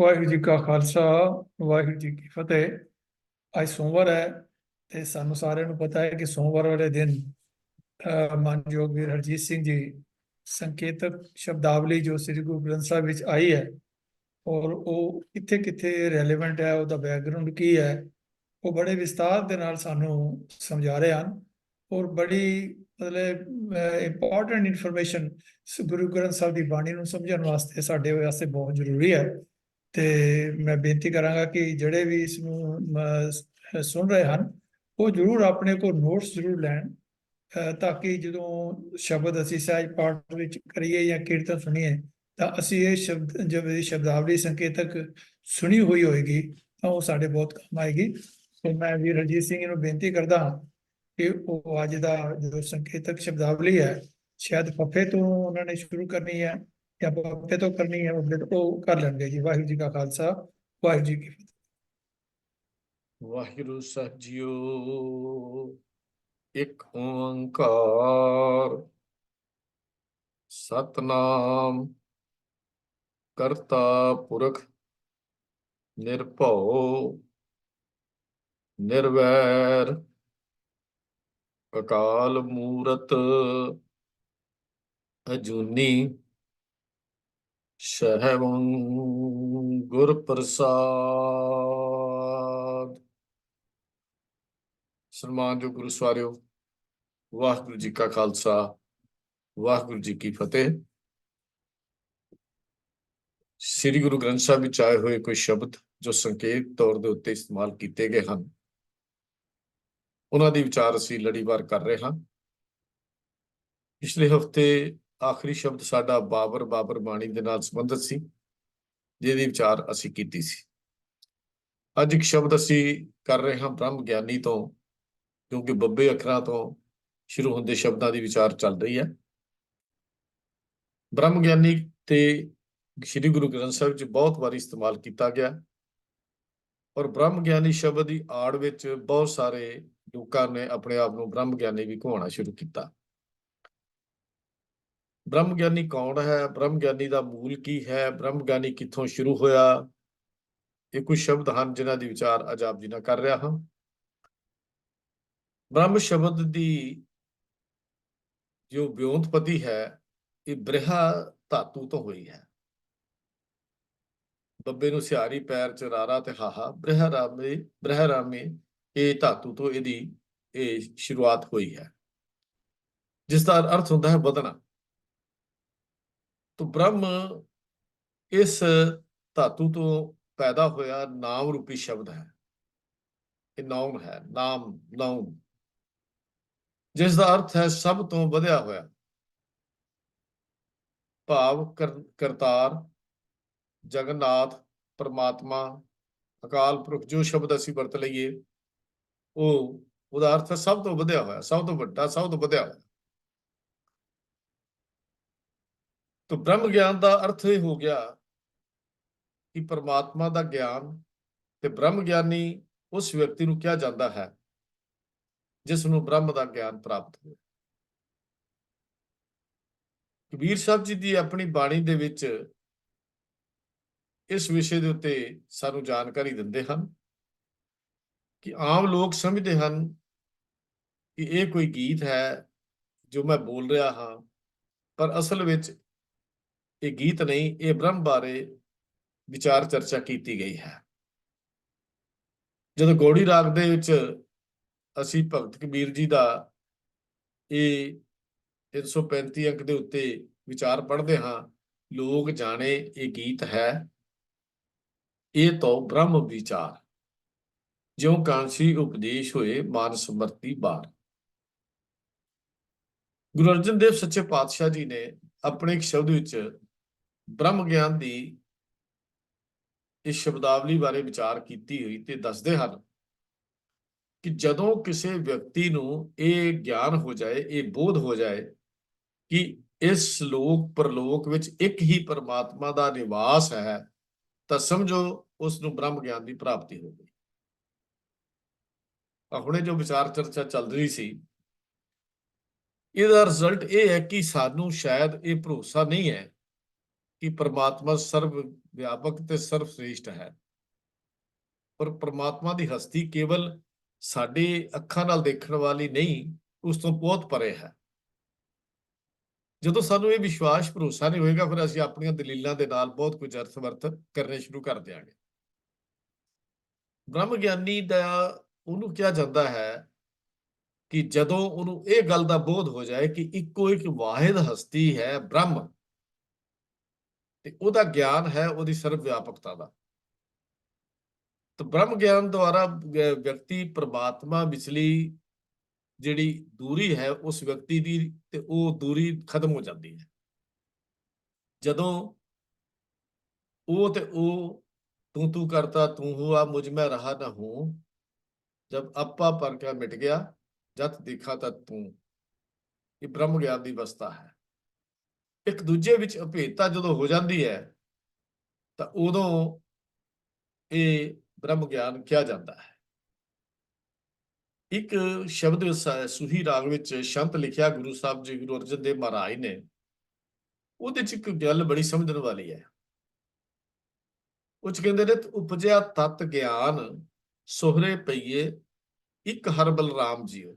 ਵਾਹਿਗੁਰੂ ਜੀ ਕਾ ਖਾਲਸਾ ਵਾਹਿਗੁਰੂ ਜੀ ਕੀ ਫਤਿਹ। ਅੱਜ ਸੋਮਵਾਰ ਹੈ ਤੇ ਸਾਨੂੰ ਸਾਰਿਆਂ ਨੂੰ ਪਤਾ ਹੈ ਕਿ ਸੋਮਵਾਰ ਵਾਲੇ ਦਿਨ ਮਾਨਯੋਗ ਵੀਰ ਹਰਜੀਤ ਸਿੰਘ ਜੀ ਸੰਕੇਤਕ ਸ਼ਬਦਾਵਲੀ ਜੋ ਸ੍ਰੀ ਗੁਰੂ ਗ੍ਰੰਥ ਸਾਹਿਬ ਵਿੱਚ ਆਈ ਹੈ ਔਰ ਉਹ ਕਿੱਥੇ ਕਿੱਥੇ ਰੈਲੇਵੈਂਟ ਹੈ, ਉਹਦਾ ਬੈਕਗ੍ਰਾਉਂਡ ਕੀ ਹੈ, ਉਹ ਬੜੇ ਵਿਸਤਾਰ ਦੇ ਨਾਲ ਸਾਨੂੰ ਸਮਝਾ ਰਹੇ ਹਨ। ਔਰ ਬੜੀ ਮਤਲਬ ਇੰਪੋਰਟੈਂਟ ਇਨਫੋਰਮੇਸ਼ਨ ਗੁਰੂ ਗ੍ਰੰਥ ਸਾਹਿਬ ਦੀ ਬਾਣੀ ਨੂੰ ਸਮਝਣ ਵਾਸਤੇ ਸਾਡੇ ਵਾਸਤੇ ਬਹੁਤ ਜ਼ਰੂਰੀ ਹੈ। ਤੇ ਮੈਂ ਬੇਨਤੀ ਕਰਾਂਗਾ ਕਿ ਜਿਹੜੇ ਵੀ ਇਸ ਨੂੰ ਸੁਣ ਰਹੇ ਹਨ ਉਹ ਜ਼ਰੂਰ ਆਪਣੇ ਕੋਲ ਨੋਟਸ ਜ਼ਰੂਰ ਲੈਣ, ਤਾਂ ਕਿ ਜਦੋਂ ਸ਼ਬਦ ਅਸੀਂ ਸਹਿਜ ਪਾਠ ਵਿੱਚ ਕਰੀਏ ਜਾਂ ਕੀਰਤਨ ਸੁਣੀਏ ਤਾਂ ਅਸੀਂ ਇਹ ਸ਼ਬਦ ਜਦੋਂ ਸ਼ਬਦਾਵਲੀ ਸੰਕੇਤਕ ਸੁਣੀ ਹੋਈ ਹੋਏਗੀ ਤਾਂ ਉਹ ਸਾਡੇ ਬਹੁਤ ਕੰਮ ਆਏਗੀ। ਤੇ ਮੈਂ ਵੀਰ ਰਣਜੀਤ ਸਿੰਘ ਨੂੰ ਬੇਨਤੀ ਕਰਦਾ ਹਾਂ ਕਿ ਉਹ ਅੱਜ ਦਾ ਜੋ ਸੰਕੇਤਕ ਸ਼ਬਦਾਵਲੀ ਹੈ ਸ਼ਾਇਦ ਫੱਫੇ ਤੋਂ ਉਹਨਾਂ ਨੇ ਸ਼ੁਰੂ ਕਰਨੀ ਹੈ ਜਾਂ ਫੱਫੇ ਤੋਂ ਕਰਨੀ ਹੈ, ਉਹ ਕਰ ਲੈਣਗੇ ਜੀ। ਵਾਹਿਗੁਰੂ ਜੀ ਕਾ ਖਾਲਸਾ ਵਾਹਿਗੁਰੂ ਜੀ ਕੀ ਫਤਿਹ। ਵਾਹਿਗੁਰੂ ਸਾਹਿਬ ਜੀਓ। ਇੱਕ ਓੰਕਾਰ ਸਤਨਾਮ ਕਰਤਾ ਪੁਰਖ ਨਿਰਭਉ ਨਿਰਵੈਰ ਅਕਾਲ ਮੂਰਤ ਅਜੂਨੀ ਸਹਿਬੰ ਗੁਰ ਪ੍ਰਸਾਦ। ਸਨਮਾਨਯੋਗ ਗੁਰੂ ਸਵਾਰਿਓ, ਵਾਹਿਗੁਰੂ ਜੀ ਕਾ ਖਾਲਸਾ ਵਾਹਿਗੁਰੂ ਜੀ ਕੀ ਫਤਿਹ। ਸ੍ਰੀ ਗੁਰੂ ਗ੍ਰੰਥ ਸਾਹਿਬ ਵਿੱਚ ਆਏ ਹੋਏ ਕੋਈ ਸ਼ਬਦ ਜੋ ਸੰਕੇਤ ਤੌਰ ਦੇ ਉੱਤੇ ਇਸਤੇਮਾਲ ਕੀਤੇ ਗਏ ਹਨ, ਉਹਨਾਂ ਦੀ ਵਿਚਾਰ ਅਸੀਂ ਲੜੀਵਾਰ ਕਰ ਰਹੇ ਹਾਂ। ਪਿਛਲੇ ਹਫ਼ਤੇ ਆਖਰੀ ਸ਼ਬਦ ਸਾਡਾ ਬਾਬਰ ਬਾਣੀ ਦੇ ਨਾਲ ਸੰਬੰਧਿਤ ਸੀ, ਜਿਹਦੀ ਵਿਚਾਰ ਅਸੀਂ ਕੀਤੀ ਸੀ। ਅੱਜ ਇੱਕ ਸ਼ਬਦ ਅਸੀਂ ਕਰ ਰਹੇ ਹਾਂ ਬ੍ਰਹਮ ਗਿਆਨੀ ਤੋਂ, ਕਿਉਂਕਿ ਬੱਬੇ ਅੱਖਰਾਂ ਤੋਂ ਸ਼ੁਰੂ ਹੁੰਦੇ ਸ਼ਬਦਾਂ ਦੀ ਵਿਚਾਰ ਚੱਲ ਰਹੀ ਹੈ। ਬ੍ਰਹਮ ਗਿਆਨੀ ਤੇ ਸ਼੍ਰੀ ਗੁਰੂ ਗ੍ਰੰਥ ਸਾਹਿਬ ਵਿੱਚ ਬਹੁਤ ਵਾਰੀ ਇਸਤੇਮਾਲ ਕੀਤਾ ਗਿਆ, ਔਰ ਬ੍ਰਹਮ ਗਿਆਨੀ ਸ਼ਬਦ ਦੀ ਆੜ ਵਿੱਚ ਬਹੁਤ ਸਾਰੇ ਲੋਕਾਂ ਨੇ ਆਪਣੇ ਆਪ ਨੂੰ ਬ੍ਰਹਮ ਗਿਆਨੀ ਵੀ ਕਹਾਉਣਾ ਸ਼ੁਰੂ ਕੀਤਾ। ਬ੍ਰਹਮ ਗਿਆਨੀ ਕੌਣ ਹੈ? ਬ੍ਰਹਮ ਗਿਆਨੀ ਦਾ ਮੂਲ ਕੀ ਹੈ? ਬ੍ਰਹਮ ਗਿਆਨੀ ਕਿੱਥੋਂ ਸ਼ੁਰੂ ਹੋਇਆ? ਇਹ ਕੁਝ ਸ਼ਬਦ ਹਨ ਜਿਨ੍ਹਾਂ ਦੀ ਵਿਚਾਰ ਅੱਜ ਆਪ ਜੀ ਨਾਲ ਕਰ ਰਿਹਾ ਹਾਂ। ਬ੍ਰਹਮ ਸ਼ਬਦ ਦੀ ਜੋ ਵਿਉਂਤਪਤੀ ਹੈ, ਇਹ ਬ੍ਰਿਹਾ ਧਾਤੂ ਤੋਂ ਹੋਈ ਹੈ। ਬੱਬੇ ਨੂੰ ਸਿਹਾਰੀ ਪੈਰ ਚ ਰਾਰਾ ਤੇ ਹਾਹਾ, ਬ੍ਰਿਹਾ ਰਾਮੇ ਇਹ ਧਾਤੂ ਤੋਂ ਇਹਦੀ ਸ਼ੁਰੂਆਤ ਹੋਈ ਹੈ, ਜਿਸ ਦਾ ਅਰਥ ਹੁੰਦਾ ਹੈ ਵਧਣਾ। ਤੋ ਬ੍ਰਹਮ ਇਸ ਧਾਤੂ ਤੋਂ ਪੈਦਾ ਹੋਇਆ ਨਾਮ ਰੂਪੀ ਸ਼ਬਦ ਹੈ। ਇਹ ਨਾਉਨ ਹੈ, ਨਾਉਨ, ਜਿਸ ਦਾ ਅਰਥ ਹੈ ਸਭ ਤੋਂ ਵਧਿਆ ਹੋਇਆ। ਭਾਵ ਕਰਤਾਰ, ਜਗਨਨਾਥ, ਪਰਮਾਤਮਾ, ਅਕਾਲ ਪੁਰਖ, ਜੋ ਸ਼ਬਦ ਅਸੀਂ ਵਰਤ ਲਈਏ ਉਹਦਾ ਅਰਥ ਹੈ ਸਭ ਤੋਂ ਵਧਿਆ ਹੋਇਆ, ਸਭ ਤੋਂ ਵੱਡਾ, ਸਭ ਤੋਂ ਵਧਿਆ ਹੋਇਆ। ਤਾਂ ਬ੍ਰਹਮ ਗਿਆਨ ਦਾ ਅਰਥ ਇਹ ਹੋ ਗਿਆ ਕਿ ਪਰਮਾਤਮਾ ਦਾ ਗਿਆਨ, ਤੇ ਬ੍ਰਹਮ ਗਿਆਨੀ ਉਸ ਵਿਅਕਤੀ ਨੂੰ ਕਿਹਾ ਜਾਂਦਾ ਹੈ ਜਿਸ ਨੂੰ ਬ੍ਰਹਮ ਦਾ ਗਿਆਨ ਪ੍ਰਾਪਤ ਹੋਇਆ। ਕਬੀਰ ਸਾਹਿਬ ਜੀ ਦੀ ਆਪਣੀ ਬਾਣੀ ਦੇ ਵਿੱਚ ਇਸ ਵਿਸ਼ੇ ਦੇ ਉੱਤੇ ਸਾਨੂੰ ਜਾਣਕਾਰੀ ਦਿੰਦੇ ਹਨ ਕਿ ਆਮ ਲੋਕ ਸਮਝਦੇ ਹਨ ਕਿ ਇਹ ਕੋਈ ਗੀਤ ਹੈ ਜੋ ਮੈਂ ਬੋਲ ਰਿਹਾ ਹਾਂ, ਪਰ ਅਸਲ ਵਿੱਚ ਇਹ ਗੀਤ ਨਹੀਂ, ਇਹ ਬ੍ਰਹਮ ਬਾਰੇ ਵਿਚਾਰ ਚਰਚਾ ਕੀਤੀ ਗਈ ਹੈ। ਜਦੋਂ ਗੌੜੀ ਰਾਗ ਦੇ ਵਿੱਚ ਅਸੀਂ ਭਗਤ ਕਬੀਰ ਜੀ ਦਾ ਇਹ 335 ਅੰਕ ਦੇ ਉੱਤੇ ਵਿਚਾਰ ਪੜ੍ਹਦੇ ਹਾਂ, ਲੋਕ ਜਾਣੇ ਇਹ ਗੀਤ ਹੈ, ਇਹ ਤੋਂ ਬ੍ਰਹਮ ਵਿਚਾਰ, ਜਿਉ ਕਾਂਸੀ ਉਪਦੇਸ਼ ਹੋਏ ਮਾਨ ਸਮਰਤੀ ਬਾਰ। ਗੁਰੂ ਅਰਜਨ ਦੇਵ ਸੱਚੇ ਪਾਤਸ਼ਾਹ ਜੀ ਨੇ ਆਪਣੇ ਇੱਕ ਸ਼ਬਦ ਵਿੱਚ ਬ੍ਰਹਮ ਗਿਆਨ ਦੀ ਇਸ ਸ਼ਬਦਾਵਲੀ ਬਾਰੇ ਵਿਚਾਰ ਕੀਤੀ ਹੋਈ ਤੇ ਦੱਸਦੇ ਹਨ ਕਿ ਜਦੋਂ ਕਿਸੇ ਵਿਅਕਤੀ ਨੂੰ ਇਹ ਗਿਆਨ ਹੋ ਜਾਏ, ਇਹ ਬੋਧ ਹੋ ਜਾਏ ਕਿ ਇਸ ਲੋਕ ਪਰਲੋਕ ਵਿੱਚ ਇੱਕ ਹੀ ਪਰਮਾਤਮਾ ਦਾ ਨਿਵਾਸ ਹੈ, ਤਾਂ ਸਮਝੋ ਉਸ ਨੂੰ ਬ੍ਰਹਮ ਗਿਆਨ ਦੀ ਪ੍ਰਾਪਤੀ ਹੋ ਗਈ। ਹੁਣੇ ਜੋ ਵਿਚਾਰ ਚਰਚਾ ਚੱਲ ਰਹੀ ਸੀ, ਇਹਦਾ ਰਿਜ਼ਲਟ ਇਹ ਹੈ ਕਿ ਸਾਨੂੰ ਸ਼ਾਇਦ ਇਹ ਭਰੋਸਾ ਨਹੀਂ ਹੈ ਕਿ ਪ੍ਰਮਾਤਮਾ ਸਰਵ ਵਿਆਪਕ ਤੇ ਸਰਵ ਸ੍ਰੇਸ਼ਟ ਹੈ, ਪਰ ਪ੍ਰਮਾਤਮਾ ਦੀ ਹਸਤੀ ਕੇਵਲ ਸਾਡੇ ਅੱਖਾਂ ਨਾਲ ਦੇਖਣ ਵਾਲੀ ਨਹੀਂ, ਉਸ ਤੋਂ ਬਹੁਤ ਪਰੇ ਹੈ। ਜਦੋਂ ਸਾਨੂੰ ਇਹ ਵਿਸ਼ਵਾਸ ਭਰੋਸਾ ਨਹੀਂ ਹੋਏਗਾ, ਫਿਰ ਅਸੀਂ ਆਪਣੀਆਂ ਦਲੀਲਾਂ ਦੇ ਨਾਲ ਬਹੁਤ ਕੁਝ ਅਰਥ ਵਰਤ ਕਰਨੇ ਸ਼ੁਰੂ ਕਰ ਦਿਆਂਗੇ। ਬ੍ਰਹਮ ਗਿਆਨੀ ਦਾ ਉਹਨੂੰ ਕਿਹਾ ਜਾਂਦਾ ਹੈ ਕਿ ਜਦੋਂ ਉਹਨੂੰ ਇਹ ਗੱਲ ਦਾ ਬੋਧ ਹੋ ਜਾਏ ਕਿ ਇੱਕੋ ਇੱਕ ਵਾਹਿਦ ਹਸਤੀ ਹੈ ਬ੍ਰਹਮ, ਤੇ ਉਹਦਾ ਗਿਆਨ ਹੈ ਉਹਦੀ ਸਰਵ ਵਿਆਪਕਤਾ ਦਾ। ਤਾਂ ਬ੍ਰਹਮ ਗਿਆਨ ਦੁਆਰਾ ਵਿਅਕਤੀ ਪ੍ਰਮਾਤਮਾ ਵਿਚਲੀ ਜਿਹੜੀ ਦੂਰੀ ਹੈ ਉਸ ਵਿਅਕਤੀ ਦੀ, ਤੇ ਉਹ ਦੂਰੀ ਖਤਮ ਹੋ ਜਾਂਦੀ ਹੈ। ਜਦੋਂ ਉਹ ਤੇ ਉਹ ਤੂੰ ਕਰਤਾ ਤੂੰ ਹੁਆ ਮੁਝ ਮੈਂ ਰਹਾ ਨਾ ਹੂੰ, ਜਬ ਆਪਾ ਪਰ ਕਿਆ ਮਿਟ ਗਿਆ ਜਤ ਦੇਖਾ ਤਾਂ ਤੂੰ, ਇਹ ਬ੍ਰਹਮ ਗਿਆਨ ਦੀ ਅਵਸਥਾ ਹੈ। ਇੱਕ ਦੂਜੇ ਵਿੱਚ ਅਭੇਦਤਾ ਜਦੋਂ ਹੋ ਜਾਂਦੀ ਹੈ ਤਾਂ ਉਦੋਂ ਇਹ ਬ੍ਰਹਮ ਗਿਆਨ ਕਿਹਾ ਜਾਂਦਾ ਹੈ। ਇੱਕ ਸ਼ਬਦ ਸੂਹੀ ਰਾਗ ਵਿੱਚ ਸ਼ੰਤ ਲਿਖਿਆ ਗੁਰੂ ਸਾਹਿਬ ਜੀ ਗੁਰੂ ਅਰਜਨ ਦੇਵ ਮਹਾਰਾਜ ਨੇ, ਉਹਦੇ ਚ ਇੱਕ ਗੱਲ ਬੜੀ ਸਮਝਣ ਵਾਲੀ ਹੈ। ਉਹ ਚ ਕਹਿੰਦੇ ਨੇ, ਉਪਜਿਆ ਤਤ ਗਿਆਨ ਸੋਹਰੇ ਪਈਏ ਇੱਕ ਹਰ ਬਲਰਾਮ ਜੀਓ,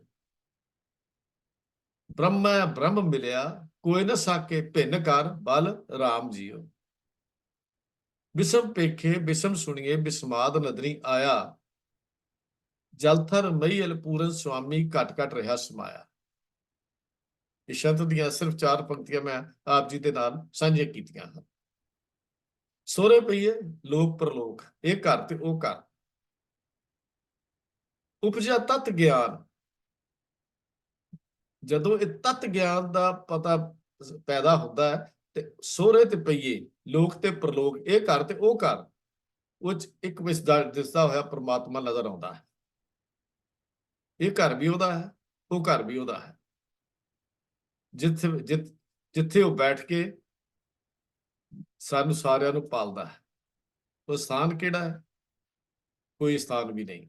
ਬ੍ਰਹਮ ਹੈ ਬ੍ਰਹਮ ਮਿਲਿਆ ਕੋਈ ਨਾ ਸਾਕੇ ਭਿੰਨ ਕਰ ਬਲ ਰਾਮ ਜੀਓ, ਬਿਸਮ ਪੇਖੇ ਬਿਸਮ ਸੁਣੀਏ ਬਿਸਮਾਦ ਨਦਰੀ ਆਇਆ, ਜਲਥਰ ਮਈਲ ਪੂਰਨ ਸੁਆਮੀ ਘਟ ਘਟ ਰਿਹਾ ਸਮਾਇਆ। ਇਹ ਸ਼ੰਤ ਦੀਆਂ ਸਿਰਫ 4 ਪੰਕਤੀਆਂ ਮੈਂ ਆਪ ਜੀ ਦੇ ਨਾਲ ਸਾਂਝੀਆਂ ਕੀਤੀਆਂ ਹਨ। ਸੋਹਰੇ ਪਈਏ ਲੋਕ ਪਰਲੋਕ, ਇਹ ਘਰ ਤੇ ਉਹ ਘਰ। ਉਪਜਿਆ ਤਤ ਗਿਆਨ, ਜਦੋਂ ਇਹ ਤਤ ਗਿਆਨ ਦਾ ਪਤਾ ਪੈਦਾ ਹੁੰਦਾ ਹੈ ਤੇ ਸੋਹਰੇ ਤੇ ਪਈਏ ਲੋਕ ਤੇ ਪਰਲੋਕ, ਇਹ ਘਰ ਤੇ ਉਹ ਘਰ, ਉਹ ਚ ਇੱਕ ਦਿਸਦਾ ਹੋਇਆ ਪ੍ਰਮਾਤਮਾ ਨਜ਼ਰ ਆਉਂਦਾ ਹੈ। ਇਹ ਘਰ ਵੀ ਉਹਦਾ ਹੈ, ਉਹ ਘਰ ਵੀ ਉਹਦਾ ਹੈ। ਜਿੱਥੇ ਉਹ ਬੈਠ ਕੇ ਸਾਨੂੰ ਸਾਰਿਆਂ ਨੂੰ ਪਾਲਦਾ ਹੈ, ਉਹ ਸਥਾਨ ਕਿਹੜਾ ਹੈ? ਕੋਈ ਸਥਾਨ ਵੀ ਨਹੀਂ।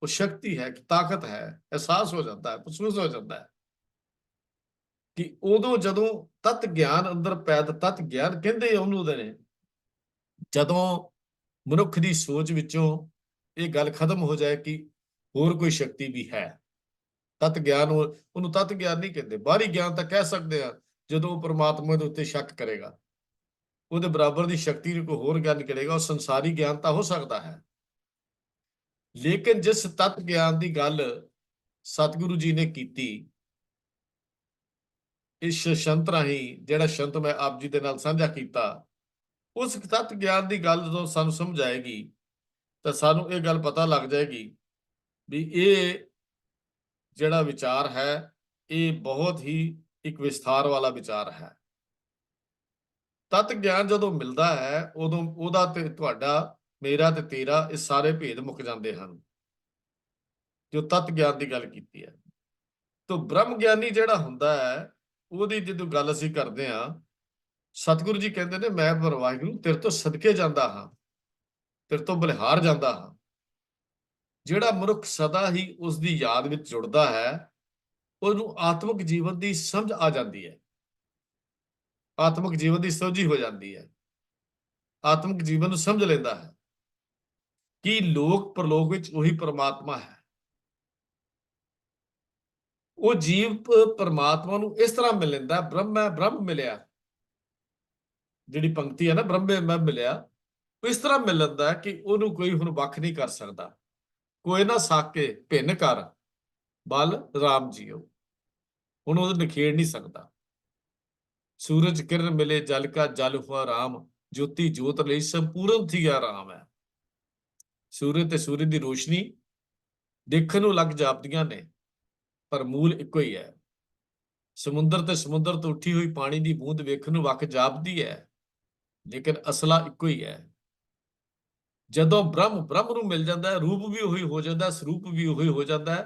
ਉਹ ਸ਼ਕਤੀ ਹੈ, ਤਾਕਤ ਹੈ। ਅਹਿਸਾਸ ਹੋ ਜਾਂਦਾ ਹੈ, ਮਹਿਸੂਸ ਹੋ ਜਾਂਦਾ ਹੈ ਕਿ ਉਦੋਂ ਜਦੋਂ ਤਤ ਗਿਆਨ ਅੰਦਰ ਪੈਦਾ, ਤਤ ਗਿਆਨ ਕਹਿੰਦੇ ਉਹਨੂੰ ਉਹਦੇ ਨੇ, ਜਦੋਂ ਮਨੁੱਖ ਦੀ ਸੋਚ ਵਿੱਚੋਂ ਇਹ ਗੱਲ ਖਤਮ ਹੋ ਜਾਏ ਕਿ ਹੋਰ ਕੋਈ ਸ਼ਕਤੀ ਵੀ ਹੈ। ਤਤ ਗਿਆਨ, ਉਹਨੂੰ ਤਤ ਗਿਆਨ ਨਹੀਂ ਕਹਿੰਦੇ, ਬਾਹਰੀ ਗਿਆਨ ਤਾਂ ਕਹਿ ਸਕਦੇ ਆ। ਜਦੋਂ ਉਹ ਪ੍ਰਮਾਤਮਾ ਦੇ ਉੱਤੇ ਸ਼ੱਕ ਕਰੇਗਾ, ਉਹਦੇ ਬਰਾਬਰ ਦੀ ਸ਼ਕਤੀ ਨੂੰ ਕੋਈ ਹੋਰ ਗਿਆਨ ਕਰੇਗਾ, ਉਹ ਸੰਸਾਰੀ ਗਿਆਨ ਤਾਂ ਹੋ ਸਕਦਾ ਹੈ। ਲੇਕਿਨ ਜਿਸ ਤਤ ਗਿਆਨ ਦੀ ਗੱਲ ਸਤਿਗੁਰੂ ਜੀ ਨੇ ਕੀਤੀ ਇਸ ਸ਼ੰਤ ਰਾਹੀਂ, ਜਿਹੜਾ ਸ਼ੰਤ ਮੈਂ ਆਪ ਜੀ ਦੇ ਨਾਲ ਸਾਂਝਾ ਕੀਤਾ, ਉਸ ਤਤ ਗਿਆਨ ਦੀ ਗੱਲ ਜਦੋਂ ਸਾਨੂੰ ਸਮਝ ਆਏਗੀ ਤਾਂ ਸਾਨੂੰ ਇਹ ਗੱਲ ਪਤਾ ਲੱਗ ਜਾਏਗੀ ਵੀ ਇਹ ਜਿਹੜਾ ਵਿਚਾਰ ਹੈ ਇਹ ਬਹੁਤ ਹੀ ਇੱਕ ਵਿਸਥਾਰ ਵਾਲਾ ਵਿਚਾਰ ਹੈ। ਤਤ ਗਿਆਨ ਜਦੋਂ ਮਿਲਦਾ ਹੈ ਉਦੋਂ ਉਹਦਾ ਤੇ ਤੁਹਾਡਾ, ਮੇਰਾ ਤੇ ਤੇਰਾ, ਇਹ ਸਾਰੇ ਭੇਦ ਮੁੱਕ ਜਾਂਦੇ ਹਨ, ਜੋ ਤਤ ਗਿਆਨ ਦੀ ਗੱਲ ਕੀਤੀ ਹੈ। ਤਾਂ ਬ੍ਰਹਮ ਗਿਆਨੀ ਜਿਹੜਾ ਹੁੰਦਾ ਹੈ, ਉਹਦੀ ਜਦੋਂ ਗੱਲ ਅਸੀਂ ਕਰਦੇ ਹਾਂ, ਸਤਿਗੁਰੂ ਜੀ ਕਹਿੰਦੇ ਨੇ, ਮੈਂ ਵਾਹਿਗੁਰੂ ਤੇਰੇ ਤੋਂ ਸਦਕੇ ਜਾਂਦਾ ਹਾਂ, ਤੇਰੇ ਤੋਂ ਬਲਿਹਾਰ ਜਾਂਦਾ ਹਾਂ। ਜਿਹੜਾ ਮਨੁੱਖ ਸਦਾ ਹੀ ਉਸ ਦੀ ਯਾਦ ਵਿੱਚ ਜੁੜਦਾ ਹੈ, ਉਹਨੂੰ ਆਤਮਿਕ ਜੀਵਨ ਦੀ ਸਮਝ ਆ ਜਾਂਦੀ ਹੈ, ਆਤਮਿਕ ਜੀਵਨ ਦੀ ਸੋਝੀ ਹੋ ਜਾਂਦੀ ਹੈ, ਆਤਮਿਕ ਜੀਵਨ ਨੂੰ ਸਮਝ ਲੈਂਦਾ ਹੈ ਕਿ ਲੋਕ ਪਰਲੋਕ ਵਿੱਚ ਉਹੀ ਪ੍ਰਮਾਤਮਾ ਹੈ। ਉਹ ਜੀਵ ਪਰਮਾਤਮਾ ਨੂੰ ਇਸ ਤਰ੍ਹਾਂ ਮਿਲ ਲੈਂਦਾ, ਬ੍ਰਹਮ ਹੈ ਬ੍ਰਹਮ ਮਿਲਿਆ, ਜਿਹੜੀ ਪੰਕਤੀ ਹੈ ਨਾ, ਬ੍ਰਹਮੇ ਮੈਂ ਮਿਲਿਆ, ਉਹ ਇਸ ਤਰ੍ਹਾਂ ਮਿਲ ਲੈਂਦਾ ਹੈ ਕਿ ਉਹਨੂੰ ਕੋਈ ਹੁਣ ਵੱਖ ਨਹੀਂ ਕਰ ਸਕਦਾ। ਕੋਈ ਨਾ ਸਾਕੇ ਭਿੰਨ ਕਰ ਬਲ ਰਾਮ ਜੀਓ, ਹੁਣ ਉਹ ਨਿਖੇੜ ਨਹੀਂ ਸਕਦਾ। ਸੂਰਜ ਕਿਰਨ ਮਿਲੇ ਜਲ ਕਾ ਜਲ ਹੁਆ ਰਾਮ, ਜੋਤੀ ਜੋਤ ਲਈ ਸੰਪੂਰਨ ਥੀਆ ਰਾਮ ਹੈ। ਸੂਰਜ ਤੇ ਸੂਰਜ ਦੀ ਰੋਸ਼ਨੀ ਦੇਖਣ ਨੂੰ ਲੱਗ ਜਾਪਦੀਆਂ ਨੇ, ਪਰ ਮੂਲ ਇੱਕੋ ਹੀ ਹੈ। ਸਮੁੰਦਰ ਤੇ ਸਮੁੰਦਰ ਤੋਂ ਉੱਠੀ ਹੋਈ ਪਾਣੀ ਦੀ ਬੂੰਦ ਵੇਖਣ ਨੂੰ ਵੱਖ ਜਾਪਦੀ ਹੈ, ਲੇਕਿਨ ਅਸਲਾ ਇੱਕੋ ਹੀ ਹੈ। ਜਦੋਂ ਬ੍ਰਹਮ ਨੂੰ ਮਿਲ ਜਾਂਦਾ ਹੈ, ਰੂਪ ਵੀ ਉਹੀ ਹੋ ਜਾਂਦਾ, ਸਰੂਪ ਵੀ ਉਹੀ ਹੋ ਜਾਂਦਾ ਹੈ,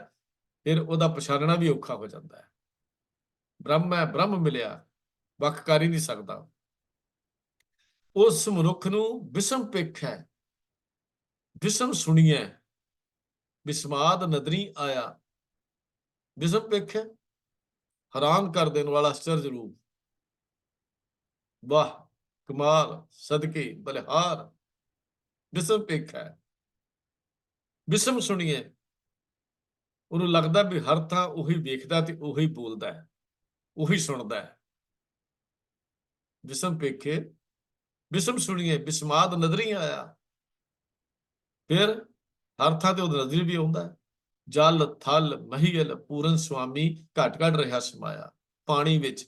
ਫਿਰ ਉਹਦਾ ਪਛਾਣਨਾ ਵੀ ਔਖਾ ਹੋ ਜਾਂਦਾ ਹੈ। ਬ੍ਰਹਮ ਹੈ ਬ੍ਰਹਮ ਮਿਲਿਆ, ਵੱਖ ਕਰ ਹੀ ਨਹੀਂ ਸਕਦਾ। ਉਸ ਮਨੁੱਖ ਨੂੰ ਬਿਸਮ ਪਿੱਖ ਹੈ, ਬਿਸਮ ਸੁਣੀਐ ਬਿਸਮਾਦ ਨਦਰੀ ਆਇਆ। ਬਿਸਮ ਪਿੱਖ ਹੈ, ਹੈਰਾਨ ਕਰ ਦੇਣ ਵਾਲਾ ਆਸ਼ਚਰਜ ਰੂਪ। ਵਾਹ, ਕਮਾਲ, ਸਦਕੇ, ਬਲਿਹਾਰ, ਬਿਸਮ ਭੇਖੈ। ਬਿਸਮ ਸੁਣੀਏ, ਉਹਨੂੰ ਲੱਗਦਾ ਵੀ ਹਰ ਥਾਂ ਉਹੀ ਵੇਖਦਾ ਤੇ ਉਹੀ ਬੋਲਦਾ ਹੈ, ਉਹੀ ਸੁਣਦਾ ਹੈ। ਬਿਸਮ ਭੇਖੇ, ਬਿਸਮ ਸੁਣੀਏ, ਬਿਸਮਾਦ ਨਜ਼ਰੀ ਆਇਆ। ਫਿਰ ਹਰ ਥਾਂ ਤੇ ਉਹ ਨਜ਼ਰੀ ਵੀ ਆਉਂਦਾ ਹੈ। ਜਲ ਥਲ ਮਹੀਲ ਪੂਰਨ ਸੁਆਮੀ ਘਟ ਘਟ ਰਿਹਾ ਸਮਾਇਆ। ਪਾਣੀ ਵਿੱਚ,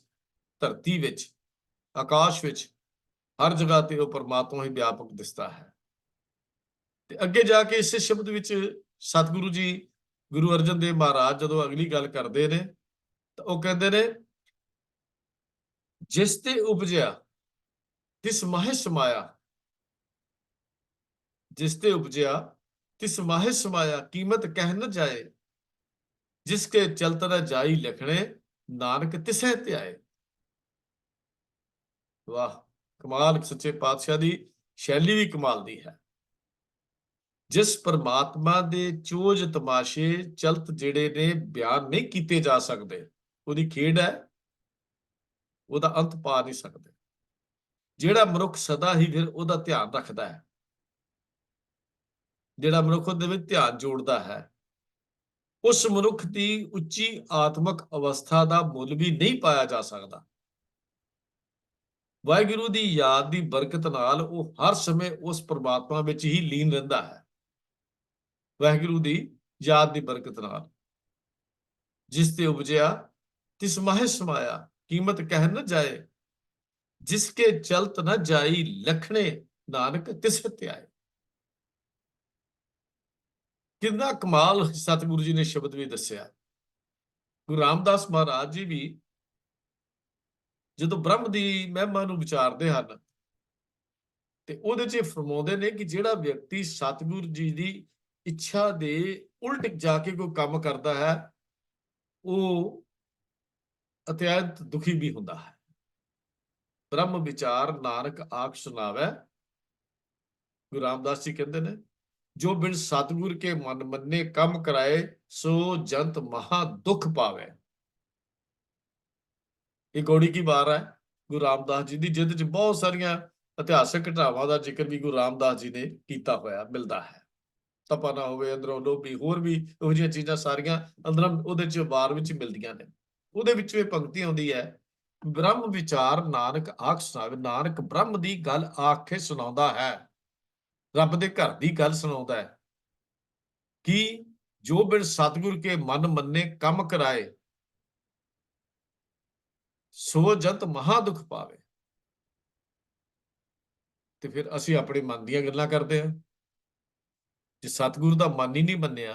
ਧਰਤੀ ਵਿੱਚ, ਆਕਾਸ਼ ਵਿੱਚ, ਹਰ ਜਗ੍ਹਾ ਤੇ ਉਹ ਪਰਮਾਤਮਾ ਹੀ ਵਿਆਪਕ ਦਿਸਦਾ ਹੈ। ਤੇ ਅੱਗੇ ਜਾ ਕੇ ਇਸੇ ਸ਼ਬਦ ਵਿੱਚ ਸਤਿਗੁਰੂ ਜੀ, ਗੁਰੂ ਅਰਜਨ ਦੇਵ ਮਹਾਰਾਜ ਜਦੋਂ ਅਗਲੀ ਗੱਲ ਕਰਦੇ ਨੇ ਤਾਂ ਉਹ ਕਹਿੰਦੇ ਨੇ, ਜਿਸ ਤੇ ਉਪਜਿਆ ਤਿਸ ਮਾਹਿ ਸਮਾਇਆ। ਜਿਸ ਤੇ ਉਪਜਿਆ ਤਿਸ ਮਾਹਿ ਸਮਾਇਆ, ਕੀਮਤ ਕਹਿ ਨ ਜਾਏ। ਜਿਸਕੇ ਚਲਤ ਨ ਜਾਈ ਲਖਣੇ, ਨਾਨਕ ਤਿਸਹਿ ਧਿਆਏ। ਵਾਹ, ਕਮਾਲ! ਸੱਚੇ ਪਾਤਸ਼ਾਹ ਦੀ ਸ਼ੈਲੀ ਵੀ ਕਮਾਲ ਦੀ ਹੈ। ਜਿਸ ਪਰਮਾਤਮਾ ਦੇ ਚੋਜ ਤਮਾਸ਼ੇ ਚਲਤ ਜਿਹੜੇ ਨੇ ਬਿਆਨ ਨਹੀਂ ਕੀਤੇ ਜਾ ਸਕਦੇ, ਉਹਦੀ ਖੇਡ ਹੈ, ਉਹਦਾ ਅੰਤ ਪਾ ਨਹੀਂ ਸਕਦੇ। ਜਿਹੜਾ ਮਨੁੱਖ ਸਦਾ ਹੀ ਫਿਰ ਉਹਦਾ ਧਿਆਨ ਰੱਖਦਾ ਹੈ, ਜਿਹੜਾ ਮਨੁੱਖ ਉਹਦੇ ਵਿੱਚ ਧਿਆਨ ਜੋੜਦਾ ਹੈ, ਉਸ ਮਨੁੱਖ ਦੀ ਉੱਚੀ ਆਤਮਿਕ ਅਵਸਥਾ ਦਾ ਮੁੱਲ ਵੀ ਨਹੀਂ ਪਾਇਆ ਜਾ ਸਕਦਾ। ਵਾਹਿਗੁਰੂ ਦੀ ਯਾਦ ਦੀ ਬਰਕਤ ਨਾਲ ਉਹ ਹਰ ਸਮੇਂ ਉਸ ਪਰਮਾਤਮਾ ਵਿੱਚ ਹੀ ਲੀਨ ਰਹਿੰਦਾ ਹੈ। ਵਾਹਿਗੁਰੂ ਦੀ ਯਾਦ ਦੀ ਬਰਕਤ ਨਾਲ। ਜਿਸ ਤੇ ਉਪਜਿਆ ਤਿਸ ਮਾਹਿ ਸਮਾਇਆ, ਕੀਮਤ ਕਹਿ ਨ ਜਾਏ। ਜਿਸਕੇ ਚਲਤ ਨ ਜਾਈ ਲਖਣੇ, ਨਾਨਕ ਤਿਸ ਧਿਆਏ। ਕਿੰਨਾ ਕਮਾਲ ਸਤਿਗੁਰੂ ਜੀ ਨੇ ਸ਼ਬਦ ਵੀ ਦੱਸਿਆ। ਗੁਰੂ ਰਾਮਦਾਸ ਮਹਾਰਾਜ ਜੀ ਵੀ ਜਦੋਂ ਬ੍ਰਹਮ ਦੀ ਮਹਿਮਾ ਨੂੰ ਵਿਚਾਰਦੇ ਹਨ ਤੇ ਉਹਦੇ 'ਚ ਫਰਮਾਉਂਦੇ ਨੇ ਕਿ ਜਿਹੜਾ ਵਿਅਕਤੀ ਸਤਿਗੁਰੂ ਜੀ ਦੀ ਇੱਛਾ ਦੇ ਉਲਟ ਜਾ ਕੇ ਕੋਈ ਕੰਮ ਕਰਦਾ ਹੈ, ਉਹ ਅਤਿਅੰਤ ਦੁਖੀ ਵੀ ਹੁੰਦਾ ਹੈ। ਬ੍ਰਹਮ ਵਿਚਾਰ ਨਾਨਕ ਆਖ ਸੁਣਾਵੇ। ਗੁਰੂ ਰਾਮਦਾਸ ਜੀ ਕਹਿੰਦੇ ਨੇ, ਜੋ ਬਿਨ ਸਤਿਗੁਰ ਕੇ ਮਨ ਮੰਨੇ ਕੰਮ ਕਰਾਏ, ਸੋ ਜੰਤ ਮਹਾ ਦੁਖ ਪਾਵੇ। ਇਹ ਗੌੜੀ ਕੀ ਵਾਰ ਹੈ ਗੁਰੂ ਰਾਮਦਾਸ ਜੀ ਦੀ, ਜਿਹਦੇ 'ਚ ਬਹੁਤ ਸਾਰੀਆਂ ਇਤਿਹਾਸਕ ਘਟਨਾਵਾਂ ਦਾ ਜ਼ਿਕਰ ਵੀ ਗੁਰੂ ਰਾਮਦਾਸ ਜੀ ਨੇ ਕੀਤਾ ਹੋਇਆ ਮਿਲਦਾ ਹੈ। ਤਪਾ ਨਾ ਹੋਵੇ, ਅੰਦਰੋਂ ਲੋਭੀ, ਹੋਰ ਵੀ ਇਹੋ ਜਿਹੀਆਂ ਚੀਜ਼ਾਂ ਸਾਰੀਆਂ ਅੰਦਰੋਂ ਉਹਦੇ 'ਚ ਵਾਰ ਵਿੱਚ ਮਿਲਦੀਆਂ ਨੇ। ਉਹਦੇ ਵਿੱਚ ਇਹ ਪੰਕਤੀ ਆਉਂਦੀ ਹੈ, ਬ੍ਰਹਮ ਵਿਚਾਰ ਨਾਨਕ ਆਖ ਸੁਣਾਵੇ। ਨਾਨਕ ਬ੍ਰਹਮ ਦੀ ਗੱਲ ਆਖ ਕੇ ਸੁਣਾਉਂਦਾ ਹੈ, ਰੱਬ ਦੇ ਘਰ ਦੀ ਗੱਲ ਸੁਣਾਉਂਦਾ ਹੈ ਕਿ ਜੋ ਬਿਨ ਸਤਿਗੁਰ ਕੇ ਮਨ ਮੰਨੇ ਕੰਮ ਕਰਾਏ, ਸੋ ਜੰਤ ਮਹਾ ਦੁਖ ਪਾਵੇ। ਤੇ ਫਿਰ ਅਸੀਂ ਆਪਣੇ ਮਨ ਦੀਆਂ ਗੱਲਾਂ ਕਰਦੇ ਹਾਂ। ਜੇ ਸਤਿਗੁਰ ਦਾ ਮਨ ਹੀ ਨਹੀਂ ਮੰਨਿਆ,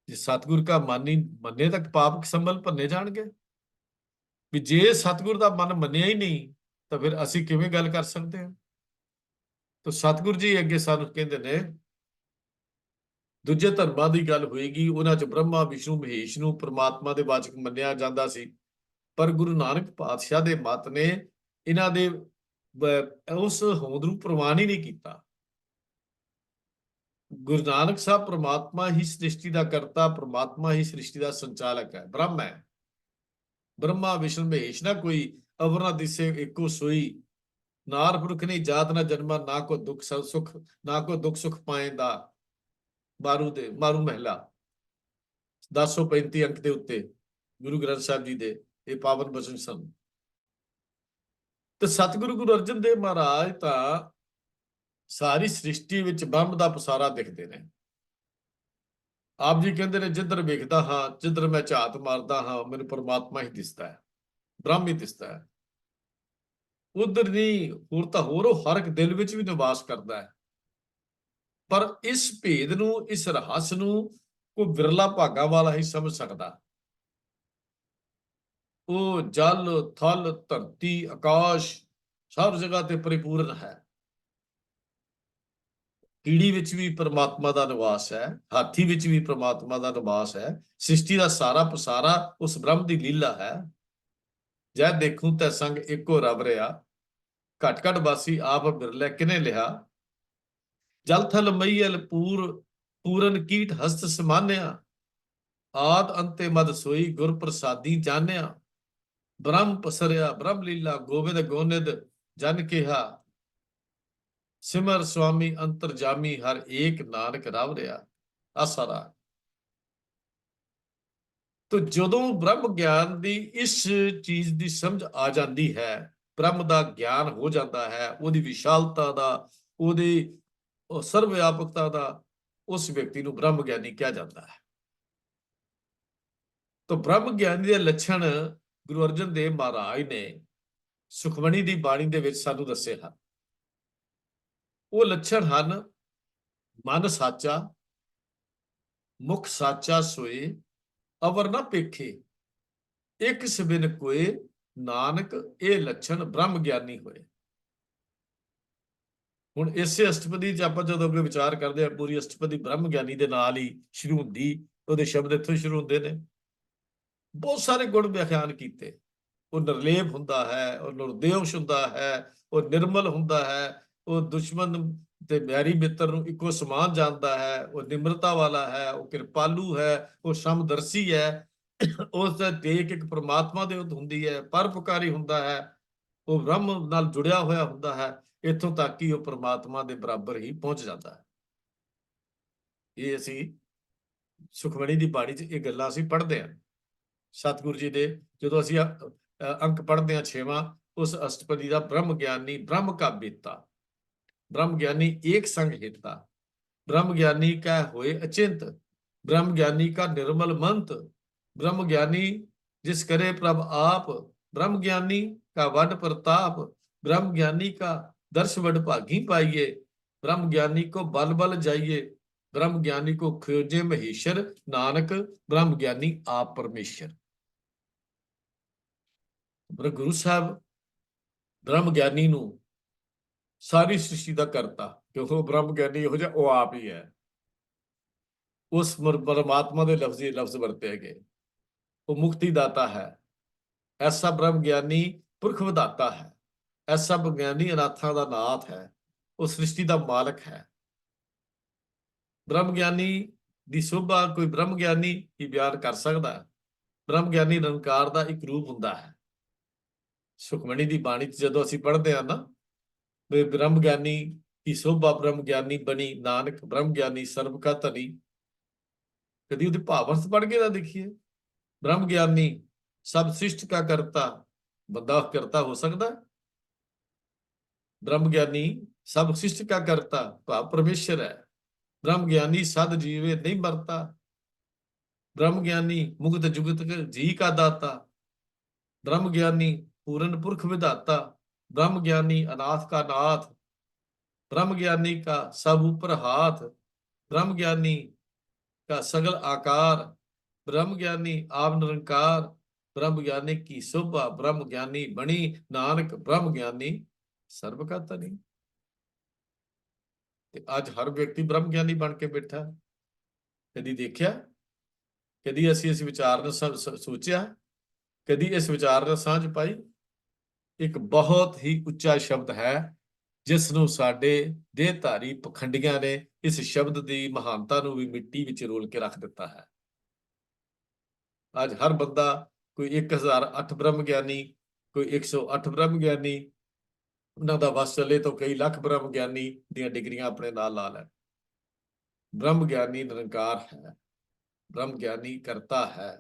ਜੇ ਸਤਿਗੁਰ ਦਾ ਮਨ ਹੀ ਮੰਨੇ ਤਾਂ ਪਾਪ ਸੰਭਲ ਭੰਨੇ ਜਾਣਗੇ। ਵੀ ਜੇ ਸਤਿਗੁਰ ਦਾ ਮਨ ਮੰਨਿਆ ਹੀ ਨਹੀਂ ਤਾਂ ਫਿਰ ਅਸੀਂ ਕਿਵੇਂ ਗੱਲ ਕਰ ਸਕਦੇ ਹਾਂ। ਤਾਂ ਸਤਿਗੁਰ ਜੀ ਅੱਗੇ ਸਾਨੂੰ ਕਹਿੰਦੇ ਨੇ, ਦੂਜੇ ਧਰਮਾਂ ਦੀ ਗੱਲ ਹੋਏਗੀ, ਉਹਨਾਂ 'ਚ ਬ੍ਰਹਮਾ, ਵਿਸ਼ਨੂੰ, ਮਹੇਸ਼ ਨੂੰ ਪ੍ਰਮਾਤਮਾ ਦੇ ਵਾਚਕ ਮੰਨਿਆ ਜਾਂਦਾ ਸੀ। ਪਰ ਗੁਰੂ ਨਾਨਕ ਪਾਤਸ਼ਾਹ ਦੇ ਮਤ ਨੇ ਇਹਨਾਂ ਦੇ ਉਸ ਹੋਂਦ ਨੂੰ ਪ੍ਰਵਾਨ ਹੀ ਨਹੀਂ ਕੀਤਾ। ਗੁਰੂ ਨਾਨਕ ਸਾਹਿਬ ਪ੍ਰਮਾਤਮਾ ਹੀ ਸ੍ਰਿਸ਼ਟੀ ਦਾ ਕਰਤਾ, ਪ੍ਰਮਾਤਮਾ ਹੀ ਸ੍ਰਿਸ਼ਟੀ ਦਾ ਸੰਚਾਲਕ ਹੈ, ਬ੍ਰਹਮ ਹੈ। ਬ੍ਰਹਮਾ ਵਿਸ਼ਨੂੰ ਮਹੇਸ਼ ਨਾ ਕੋਈ, ਅਵਰ ਨਾ ਦਿਸੇ ਇੱਕੋ ਸੋਈ। ਨਾਰ ਪੁਰਖ ਨਹੀਂ ਜਾਤ ਨਾ ਜਨਮਾ, ਨਾ ਕੋ ਦੁੱਖ ਸੁਖ, ਨਾ ਕੋ ਦੁੱਖ ਸੁਖ ਪਾਏਂਦਾ। ਮਾਰੂ ਮਹਿਲਾ 1035 ਅੰਕ ਦੇ ਉੱਤੇ ਗੁਰੂ ਗ੍ਰੰਥ ਸਾਹਿਬ ਜੀ ਦੇ ਇਹ ਪਾਵਨ ਬਚਨ ਸਨ। ਤੇ ਸਤਿਗੁਰੂ ਗੁਰੂ ਅਰਜਨ ਦੇਵ ਮਹਾਰਾਜ ਤਾਂ ਸਾਰੀ ਸ੍ਰਿਸ਼ਟੀ ਵਿੱਚ ਬ੍ਰਹਮ ਦਾ ਪਸਾਰਾ ਦਿਖਦੇ ਨੇ। ਆਪ ਜੀ ਕਹਿੰਦੇ ਨੇ, ਜਿੱਧਰ ਵੇਖਦਾ ਹਾਂ, ਜਿੱਧਰ ਮੈਂ ਝਾਤ ਮਾਰਦਾ ਹਾਂ, ਮੈਨੂੰ ਪਰਮਾਤਮਾ ਹੀ ਦਿਸਦਾ ਹੈ, ਬ੍ਰਹਮ ਹੀ ਦਿਸਦਾ ਹੈ। ਉਧਰ ਨਹੀਂ, ਹੋਰ ਤਾਂ ਹੋਰ ਉਹ ਹਰ ਇੱਕ ਦਿਲ ਵਿੱਚ ਵੀ ਨਿਵਾਸ ਕਰਦਾ ਹੈ। ਪਰ ਇਸ ਭੇਦ ਨੂੰ, ਇਸ ਰਹੱਸ ਨੂੰ ਕੋਈ ਵਿਰਲਾ ਭਾਗਾਂ ਵਾਲਾ ਹੀ ਸਮਝ ਸਕਦਾ। ਉਹ ਜਲ ਥਲ ਧਰਤੀ ਆਕਾਸ਼ ਸਭ ਜਗ੍ਹਾ ਤੇ ਪਰਿਪੂਰਨ ਹੈ। ਕੀੜੀ ਵਿੱਚ ਵੀ ਪ੍ਰਮਾਤਮਾ ਦਾ ਨਿਵਾਸ ਹੈ, ਹਾਥੀ ਵਿੱਚ ਵੀ ਪ੍ਰਮਾਤਮਾ ਦਾ ਨਿਵਾਸ ਹੈ। ਸ੍ਰਿਸ਼ਟੀ ਦਾ ਸਾਰਾ ਪਸਾਰਾ ਉਸ ਬ੍ਰਹਮ ਦੀ ਲੀਲਾ ਹੈ। ਜੈ ਦੇਖੂੰ ਤੈ ਸੰਗ ਇੱਕੋ ਰੱਬ ਰਿਹਾ, ਘਟ ਘਟ ਵਾਸੀ ਆਪ ਬਿਰਲੇ ਕਿਨੇ ਲਿਆ। ਜਲ ਥਲ ਮਈਲ ਪੂਰਨ ਕੀਟ ਹਸਤ ਸਮਾਨਿਆ, ਆਦ ਅੰਤੇ ਮਦ ਸੋਈ ਗੁਰ ਪ੍ਰਸਾਦੀ ਜਾਣਿਆ। ਬ੍ਰਹਮ ਪਸਰਿਆ ਬ੍ਰਹਮ ਲੀਲਾ, ਗੋਬਿੰਦ ਗੋਨਿਦ ਜਨ ਕਿਹਾ ਸਿਮਰ ਸੁਆਮੀ ਅੰਤਰਜਾਮੀ ਹਰ ਏਕ ਨਾਨਕ ਰਵ ਰਿਹਾ ਆਸਾ ਰਾਗ। ਤੋ ਜਦੋਂ ਬ੍ਰਹਮ ਗਿਆਨ ਦੀ ਇਸ ਚੀਜ਼ ਦੀ ਸਮਝ ਆ ਜਾਂਦੀ ਹੈ, ਬ੍ਰਹਮ ਦਾ ਗਿਆਨ ਹੋ ਜਾਂਦਾ ਹੈ, ਉਹਦੀ ਵਿਸ਼ਾਲਤਾ ਦਾ, ਉਹਦੀ ਸਰਵ ਵਿਆਪਕਤਾ ਦਾ, ਉਸ ਵਿਅਕਤੀ ਨੂੰ ਬ੍ਰਹਮ ਗਿਆਨੀ ਕਿਹਾ ਜਾਂਦਾ ਹੈ। ਤੋ ਬ੍ਰਹਮ ਗਿਆਨੀ ਦੇ ਲੱਛਣ ਗੁਰੂ ਅਰਜਨ ਦੇਵ ਮਹਾਰਾਜ ਨੇ ਸੁਖਮਣੀ ਦੀ ਬਾਣੀ ਦੇ ਵਿੱਚ ਸਾਨੂੰ ਦੱਸੇ ਹਨ। ਉਹ ਲੱਛਣ ਹਨ: ਮਨ ਸਾਚਾ, ਮੁਖ ਸਾਚਾ ਸੋਏ, ਅਵਰ ਨਾ ਪੇਖੇ, ਇੱਕ ਸਬਿਨ ਕੋਏ, ਨਾਨਕ ਇਹ ਲੱਛਣ ਬ੍ਰਹਮ ਗਿਆਨੀ ਹੋਏ। ਹੁਣ ਇਸੇ ਅਸ਼ਟਪਦੀ 'ਚ ਆਪਾਂ ਜਦੋਂ ਅੱਗੇ ਵਿਚਾਰ ਕਰਦੇ ਆ, ਪੂਰੀ ਅਸ਼ਟਪਦੀ ਬ੍ਰਹਮ ਗਿਆਨੀ ਦੇ ਨਾਲ ਹੀ ਸ਼ੁਰੂ ਹੁੰਦੀ, ਉਹਦੇ ਸ਼ਬਦ ਇੱਥੋਂ ਸ਼ੁਰੂ ਹੁੰਦੇ ਨੇ। ਬਹੁਤ ਸਾਰੇ ਗੁਣ ਵਿਆਖਿਆਨ ਕੀਤੇ। ਉਹ ਨਿਰਲੇਪ ਹੁੰਦਾ ਹੈ, ਉਹ ਨਿਰਦੋਸ਼ ਹੁੰਦਾ ਹੈ, ਉਹ ਨਿਰਮਲ ਹੁੰਦਾ ਹੈ, ਉਹ ਦੁਸ਼ਮਣ ਤੇ ਵੈਰੀ ਮਿੱਤਰ ਨੂੰ ਇੱਕੋ ਸਮਾਨ ਜਾਣਦਾ ਹੈ, ਉਹ ਨਿਮਰਤਾ ਵਾਲਾ ਹੈ, ਉਹ ਕਿਰਪਾਲੂ ਹੈ, ਉਹ ਸਮਦਰਸ਼ੀ ਹੈ, ਉਸ ਦਾ ਟੇਕ ਇੱਕ ਪ੍ਰਮਾਤਮਾ ਦੇ ਉੱਤੇ ਹੁੰਦੀ ਹੈ, ਪਰਉਪਕਾਰੀ ਹੁੰਦਾ ਹੈ, ਉਹ ਬ੍ਰਹਮ ਨਾਲ ਜੁੜਿਆ ਹੋਇਆ ਹੁੰਦਾ ਹੈ, ਇੱਥੋਂ ਤੱਕ ਕਿ ਉਹ ਪ੍ਰਮਾਤਮਾ ਦੇ ਬਰਾਬਰ ਹੀ ਪਹੁੰਚ ਜਾਂਦਾ ਹੈ। ਇਹ ਅਸੀਂ ਸੁਖਮਣੀ ਦੀ ਬਾਣੀ 'ਚ ਇਹ ਗੱਲਾਂ ਅਸੀਂ ਪੜ੍ਹਦੇ ਹਾਂ। ਸਤਿਗੁਰੂ ਜੀ ਦੇ ਜਦੋਂ ਅਸੀਂ ਅੰਕ ਪੜ੍ਹਦੇ ਹਾਂ 6ਵਾਂ, ਉਸ ਅਸ਼ਟਪਦੀ ਦਾ ਬ੍ਰਹਮ ਗਿਆਨੀ ਬ੍ਰਹਮ ਕਾ ਬੇਤਾ, ब्रह्म ज्ञानी एक संग हेता, ब्रह्म ज्ञानी का होए अचिंत, ब्रह्म ज्ञानी का निर्मल मंत, ब्रह्म ज्ञानी जिस करे प्रभ आप, ब्रह्म ज्ञानी का वड प्रताप, ब्रह्म ज्ञानी का दर्श वड भागी पाइए, ब्रह्म ज्ञानी को बल बल जाइए, ब्रह्म ज्ञानी को खोजे महेश्वर, नानक ब्रह्म ज्ञानी आप परमेश्वर। गुरु साहब ब्रह्म ज्ञानी ਨੂੰ ਸਾਰੀ ਸ੍ਰਿਸ਼ਟੀ ਦਾ ਕਰਤਾ, ਕਿਉਂਕਿ ਉਹ ਬ੍ਰਹਮ ਗਿਆਨੀ ਇਹੋ ਜਿਹਾ ਉਹ ਆਪ ਹੀ ਹੈ। ਉਸ ਪਰਮਾਤਮਾ ਦੇ ਲਫ਼ਜ਼ ਵਰਤੇ ਗਏ। ਉਹ ਮੁਕਤੀ ਦਾਤਾ ਹੈ। ਐਸਾ ਬ੍ਰਹਮ ਗਿਆਨੀ ਪੁਰਖ ਵਿਧਾਤਾ ਹੈ। ਐਸਾ ਗਿਆਨੀ ਅਨਾਥਾਂ ਦਾ ਨਾਥ ਹੈ। ਉਹ ਸ੍ਰਿਸ਼ਟੀ ਦਾ ਮਾਲਕ ਹੈ। ਬ੍ਰਹਮ ਗਿਆਨੀ ਦੀ ਸੋਭਾ ਕੋਈ ਬ੍ਰਹਮ ਗਿਆਨੀ ਹੀ ਬਿਆਨ ਕਰ ਸਕਦਾ ਹੈ। ਬ੍ਰਹਮ ਗਿਆਨੀ ਨਿਰੰਕਾਰ ਦਾ ਇੱਕ ਰੂਪ ਹੁੰਦਾ ਹੈ। ਸੁਖਮਣੀ ਦੀ ਬਾਣੀ 'ਚ ਜਦੋਂ ਅਸੀਂ ਪੜ੍ਹਦੇ ਹਾਂ ਨਾ, ब्रह्म ज्ञानी की शोभा ब्रह्म ज्ञानी बनी, नानक ब्रह्म ज्ञानी सर्व का धनी। कभी ਉਹਦੇ ਭਾਵ ਪੜ੍ਹ ਕੇ ਨਾ ਦੇਖੀਏ। ब्रह्म ज्ञानी सब सृष्टि का करता, ਬੰਦਾ ਕਰਤਾ ਹੋ ਸਕਦਾ? ब्रह्म ज्ञानी सब सृष्टि का करता, भाव परमेश्वर है। ब्रह्म ज्ञानी सद जीवे नहीं मरता, ब्रह्म ज्ञानी मुक्त जुगत जी का दाता, ब्रह्म ज्ञानी पूर्ण पुरख विधाता, ब्रह्म ज्ञानी अनाथ का नाथ, ब्रह्म ज्ञानी का सब ऊपर हाथ, ब्रह्म ज्ञानी का सगल आकार, ब्रह्म ज्ञानी आप निरंकार, ब्रह्म ज्ञानी की शोभा ब्रह्म ज्ञानी बनी, नानक ब्रह्म ज्ञानी सर्व का धनी। आज हर व्यक्ति ब्रह्म ज्ञानी बन के बैठा। कदी देखिया? कदी असी इस विचार ने सोचा? कदी इस विचार ने सांझ पाई? एक बहुत ही उच्चा शब्द है जिस ਨੂੰ ਸਾਡੇ ਦੇਹਧਾਰੀ ਪਖੰਡੀਆਂ ਨੇ ਇਸ ਸ਼ਬਦ ਦੀ ਮਹਾਨਤਾ ਨੂੰ ਵੀ ਮਿੱਟੀ ਵਿੱਚ ਰੋਲ ਕੇ ਰੱਖ ਦਿੱਤਾ ਹੈ। ਅੱਜ ਹਰ ਬੰਦਾ ਕੋਈ 1008 ਬ੍ਰਹਮ ਗਿਆਨੀ, ਕੋਈ 108 ਬ੍ਰਹਮ ਗਿਆਨੀ, ਉਹਨਾਂ ਦਾ ਵਸ ਚੱਲੇ ਤਾਂ ਕਈ ਲੱਖ ਬ੍ਰਹਮ ਗਿਆਨੀ ਦੀਆਂ ਡਿਗਰੀਆਂ ਆਪਣੇ ਨਾਲ ਲਾ ਲੈਣ। ਬ੍ਰਹਮ ਗਿਆਨੀ ਨਿਰੰਕਾਰ ਹੈ, ਬ੍ਰਹਮ ਗਿਆਨੀ ਕਰਤਾ ਹੈ,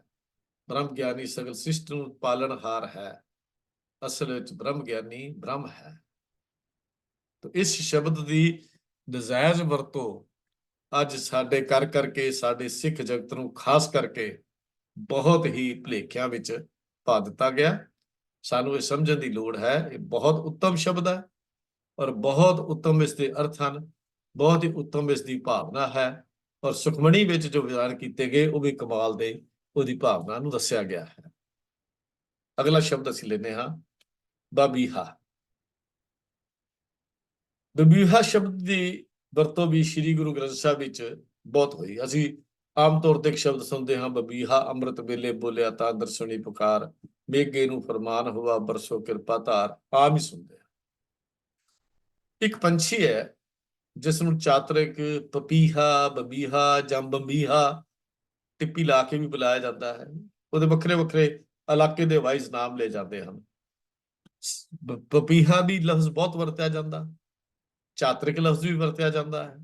ਬ੍ਰਹਮ ਗਿਆਨੀ ਸਗਲ ਸ੍ਰਿਸ਼ਟੀ ਨੂੰ ਪਾਲਣਹਾਰ ਹੈ। ਅਸਲ ਵਿੱਚ ਬ੍ਰਹਮ ਗਿਆਨੀ ਬ੍ਰਹਮ ਹੈ। ਤਾਂ ਇਸ ਸ਼ਬਦ ਦੀ ਨਜਾਇਜ਼ ਵਰਤੋਂ ਅੱਜ ਸਾਡੇ ਕਰ ਕਰਕੇ ਸਾਡੇ ਸਿੱਖ ਜਗਤ ਨੂੰ ਖਾਸ ਕਰਕੇ ਬਹੁਤ ਹੀ ਭੁਲੇਖਿਆਂ ਵਿੱਚ ਪਾ ਦਿੱਤਾ ਗਿਆ। ਸਾਨੂੰ ਇਹ ਸਮਝਣ ਦੀ ਲੋੜ ਹੈ, ਇਹ ਬਹੁਤ ਉੱਤਮ ਸ਼ਬਦ ਹੈ ਔਰ ਬਹੁਤ ਉੱਤਮ ਇਸ ਦੇ ਅਰਥ ਹਨ, ਬਹੁਤ ਹੀ ਉੱਤਮ ਇਸ ਦੀ ਭਾਵਨਾ ਹੈ ਔਰ ਸੁਖਮਣੀ ਵਿੱਚ ਜੋ ਬਿਆਨ ਕੀਤੇ ਗਏ ਉਹ ਵੀ ਕਮਾਲ ਦੇ ਉਹਦੀ ਭਾਵਨਾ ਨੂੰ ਦੱਸਿਆ ਗਿਆ ਹੈ। ਅਗਲਾ ਸ਼ਬਦ ਅਸੀਂ ਲੈਂਦੇ ਹਾਂ ਬਬੀਹਾ। ਬਬੀਹਾ ਸ਼ਬਦ ਦੀ ਵਰਤੋਂ ਵੀ ਸ੍ਰੀ ਗੁਰੂ ਗ੍ਰੰਥ ਸਾਹਿਬ ਵਿੱਚ ਬਹੁਤ ਹੋਈ। ਅਸੀਂ ਆਮ ਤੌਰ ਤੇ ਇੱਕ ਸ਼ਬਦ ਸੁਣਦੇ ਹਾਂ ਬਬੀਹਾ, ਅੰਮ੍ਰਿਤ ਵੇਲੇ ਬੋਲਿਆ ਤਾਂ ਦਰਸ਼ਨੀ ਪੁਕਾਰ, ਮੇਘੇ ਨੂੰ ਫਰਮਾਨ ਹੋਆ ਬਰਸੋ ਕਿਰਪਾ ਧਾਰ, ਆਮ ਹੀ ਸੁਣਦੇ ਹਾਂ। ਇੱਕ ਪੰਛੀ ਹੈ ਜਿਸ ਨੂੰ ਚਾਤਰਿਕ ਪਪੀਹਾ, ਬਬੀਹਾ ਜਾਂ ਬੰਬੀਹਾ ਟਿੱਪੀ ਲਾ ਕੇ ਵੀ ਬੁਲਾਇਆ ਜਾਂਦਾ ਹੈ। ਉਹਦੇ ਵੱਖਰੇ ਵੱਖਰੇ ਇਲਾਕੇ ਦੇ ਵਾਈਜ਼ ਨਾਮ ਲਏ ਜਾਂਦੇ ਹਨ। ਪਪੀਹਾ ਵੀ ਲਫ਼ਜ਼ ਬਹੁਤ ਵਰਤਿਆ ਜਾਂਦਾ, ਚਾਤਰਿਕ ਲਫ਼ਜ਼ ਵੀ ਵਰਤਿਆ ਜਾਂਦਾ ਹੈ,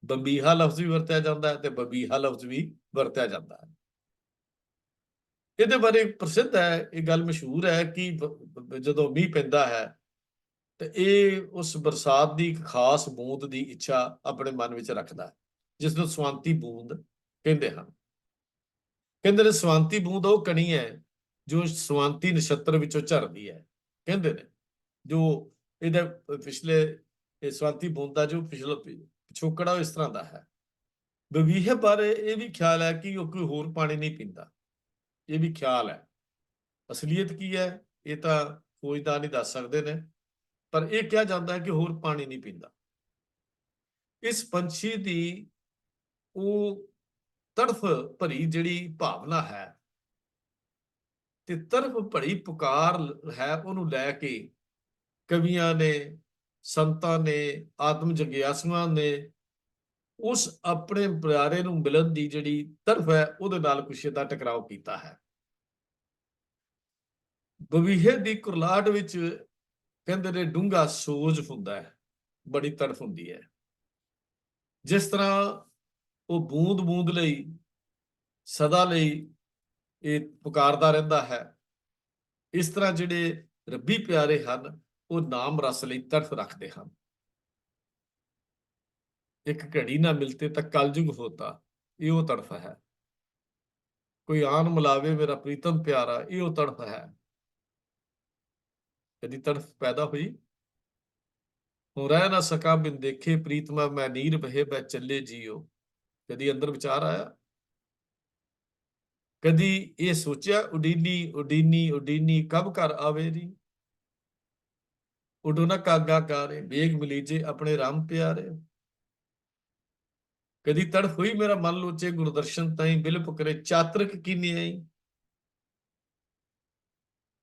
ਬੰਬੀਹਾ ਲਫ਼ਜ਼ ਵੀ ਵਰਤਿਆ ਜਾਂਦਾ ਹੈ ਤੇ ਬਬੀਹਾ ਲਫ਼ਜ਼ ਵੀ ਵਰਤਿਆ ਜਾਂਦਾ ਹੈ। ਇਹਦੇ ਬਾਰੇ ਪ੍ਰਸਿੱਧ ਹੈ, ਇਹ ਗੱਲ ਮਸ਼ਹੂਰ ਹੈ ਕਿ ਜਦੋਂ ਮੀਂਹ ਪੈਂਦਾ ਹੈ ਤੇ ਇਹ ਉਸ ਬਰਸਾਤ ਦੀ ਇੱਕ ਖਾਸ ਬੂੰਦ ਦੀ ਇੱਛਾ ਆਪਣੇ ਮਨ ਵਿੱਚ ਰੱਖਦਾ ਹੈ, ਜਿਸ ਨੂੰ ਸਵਾਂਤੀ ਬੂੰਦ ਕਹਿੰਦੇ ਹਨ। ਕਹਿੰਦੇ ਨੇ ਸਵਾਂਤੀ ਬੂੰਦ ਉਹ ਕਣੀ ਹੈ ਜੋ ਸਵਾਂਤੀ ਨਛੱਤਰ ਵਿੱਚੋਂ ਝਰਦੀ ਹੈ। ਕਹਿੰਦੇ ਨੇ ਜੋ ਇਹਦਾ ਪਿਛਲੇ ਇਹ ਸਵਾਂਤੀ ਬੂੰਦ ਦਾ ਜੋ ਪਿਛੋਕੜਾ ਉਹ ਇਸ ਤਰ੍ਹਾਂ ਦਾ ਹੈ। ਬਵੀਹੇ ਬਾਰੇ ਇਹ ਵੀ ਖਿਆਲ ਹੈ ਕਿ ਉਹ ਕੋਈ ਹੋਰ ਪਾਣੀ ਨਹੀਂ ਪੀਂਦਾ, ਇਹ ਵੀ ਖਿਆਲ ਹੈ। ਅਸਲੀਅਤ ਕੀ ਹੈ ਇਹ ਤਾਂ ਖੋਜਦਾਨ ਹੀ ਦੱਸ ਸਕਦੇ ਨੇ, ਪਰ ਇਹ ਕਿਹਾ ਜਾਂਦਾ ਹੈ ਕਿ ਹੋਰ ਪਾਣੀ ਨਹੀਂ ਪੀਂਦਾ। ਇਸ ਪੰਛੀ ਦੀ ਉਹ ਤੜਫ ਭਰੀ ਜਿਹੜੀ ਭਾਵਨਾ ਹੈ ਤੇ ਤੜਫ ਭਰੀ ਪੁਕਾਰ ਹੈ, ਉਹਨੂੰ ਲੈ ਕੇ ਕਵੀਆਂ ਨੇ, ਸੰਤਾਂ ਨੇ, ਆਤਮ ਜਗਿਆਸੂਆਂ ਨੇ ਉਸ ਆਪਣੇ ਪਿਆਰੇ ਨੂੰ ਮਿਲਣ ਦੀ ਜਿਹੜੀ ਤੜਫ ਹੈ ਉਹਦੇ ਨਾਲ ਕੁਛ ਇਹਦਾ ਟਕਰਾਓ ਕੀਤਾ ਹੈ। ਬਵੀਹੇ ਦੀ ਕੁਰਲਾਟ ਵਿੱਚ ਕਹਿੰਦੇ ਨੇ ਡੂੰਘਾ ਸੋਜ ਹੁੰਦਾ ਹੈ, ਬੜੀ ਤੜਫ ਹੁੰਦੀ ਹੈ। ਜਿਸ ਤਰ੍ਹਾਂ ਉਹ ਬੂੰਦ ਬੂੰਦ ਲਈ ਸਦਾ ਲਈ ਇਹ ਪੁਕਾਰਦਾ ਰਹਿੰਦਾ ਹੈ, ਇਸ ਤਰ੍ਹਾਂ ਜਿਹੜੇ ਰੱਬੀ ਪਿਆਰੇ ਹਨ ਉਹ ਨਾਮ ਰਸ ਲਈ ਤੜਫ ਰੱਖਦੇ ਹਨ। ਇੱਕ ਘੜੀ ਨਾ ਮਿਲਤੇ ਤਾਂ ਕਲਯੁਗ ਹੋਤਾ, ਇਹ ਉਹ ਤੜਫ ਹੈ। ਕੋਈ ਆਨ ਮਿਲਾਵੇ ਮੇਰਾ ਪ੍ਰੀਤਮ ਪਿਆਰਾ, ਇਹ ਉਹ ਤੜਫ ਹੈ। ਕਦੀ ਤੜਫ ਪੈਦਾ ਹੋਈ? ਹੁਣ ਰਹਿ ਨਾ ਸਕਾ ਬਿਨ ਦੇਖੇ ਪ੍ਰੀਤਮਾ, ਮੈਂ ਨੀਰ ਬਹੇ ਬੈ ਚੱਲੇ ਜੀਓ। ਕਦੀ ਅੰਦਰ ਵਿਚਾਰ ਆਇਆ? ਕਦੀ ਇਹ ਸੋਚਿਆ ਉਡੀਨੀ ਉਡੀਨੀ ਉਡੀਨੀ ਕਬ ਘਰ ਆਵੇ ਰੀ? ਉਡੋ ਨਾ ਕਾਗਾ ਕਾਰੇ ਵੇਗ ਮਲੀਜੇ ਆਪਣੇ ਰਾਮ ਪਿਆਰੇ। ਕਦੀ ਤੜਫ ਹੋਈ ਮੇਰਾ ਮਨ ਲੋਚੇ ਗੁਰਦਰਸ਼ਨ ਤਾਈ, ਬਿਲਪ ਕਰੇ ਚਾਤਰਿਕ ਕੀਨੀ ਆਈ?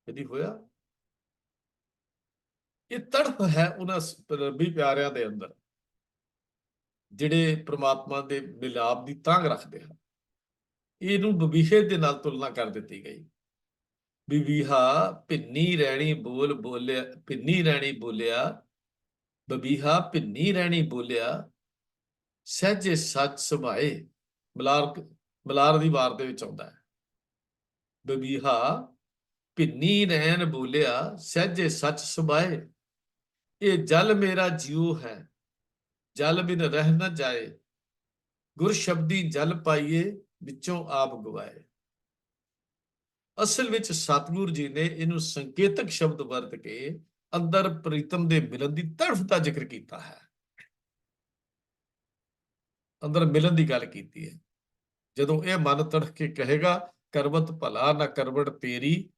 ਕਦੀ ਹੋਇਆ? ਇਹ ਤੜਫ ਹੈ ਉਹਨਾਂ ਰੱਬੀ ਪਿਆਰਿਆਂ ਦੇ ਅੰਦਰ ਜਿਹੜੇ ਪ੍ਰਮਾਤਮਾ ਦੇ ਮਿਲਾਪ ਦੀ ਤਾਂਘ ਰੱਖਦੇ ਹਨ। ਇਹਨੂੰ ਬਵੀਹੇ ਦੇ ਨਾਲ ਤੁਲਨਾ ਕਰ ਦਿੱਤੀ ਗਈ। ਬਵੀਹਾ ਭਿੰਨੀ ਰਹਿਣੀ ਬੋਲ ਬੋਲਿਆ, ਭਿੰਨੀ ਰਹਿਣੀ ਬੋਲਿਆ, ਬਵੀਹਾ ਭਿੰਨੀ ਰਹਿਣੀ ਬੋਲਿਆ, ਸਹਿਜੇ ਸੱਚ ਸੁਭਾਏ। ਮਲਾਰ ਦੀ ਵਾਰ ਦੇ ਵਿੱਚ ਆਉਂਦਾ ਹੈ, ਬਵੀਹਾ ਭਿੰਨੀ ਰਹਿਣ ਬੋਲਿਆ, ਸਹਿਜੇ ਸੱਚ ਸੁਭਾਏ। ਇਹ ਜਲ ਮੇਰਾ ਜਿਉ ਹੈ, ਜਲ ਬਿਨ ਰਹਿ ਨਾ ਜਾਏ। ਗੁਰ ਸ਼ਬਦੀ ਜਲ ਪਾਈਏ, ਵਿੱਚੋਂ ਆਪ ਗਵਾਏ। ਅਸਲ ਵਿੱਚ ਸਤਿਗੁਰ ਜੀ ਨੇ ਇਹਨੂੰ ਸੰਕੇਤਕ ਸ਼ਬਦ ਵਰਤ ਕੇ ਅੰਦਰ ਪ੍ਰੀਤਮ ਦੇ ਮਿਲਣ ਦੀ ਤੜਫ ਦਾ ਜ਼ਿਕਰ ਕੀਤਾ ਹੈ, ਅੰਦਰ ਮਿਲਣ ਦੀ ਗੱਲ ਕੀਤੀ ਹੈ। ਜਦੋਂ ਇਹ ਮਨ ਤੜਫ ਕੇ ਕਹੇਗਾ, ਕਰਵਤ ਭਲਾ ਨਾ ਕਰਵਟ ਤੇਰੀ,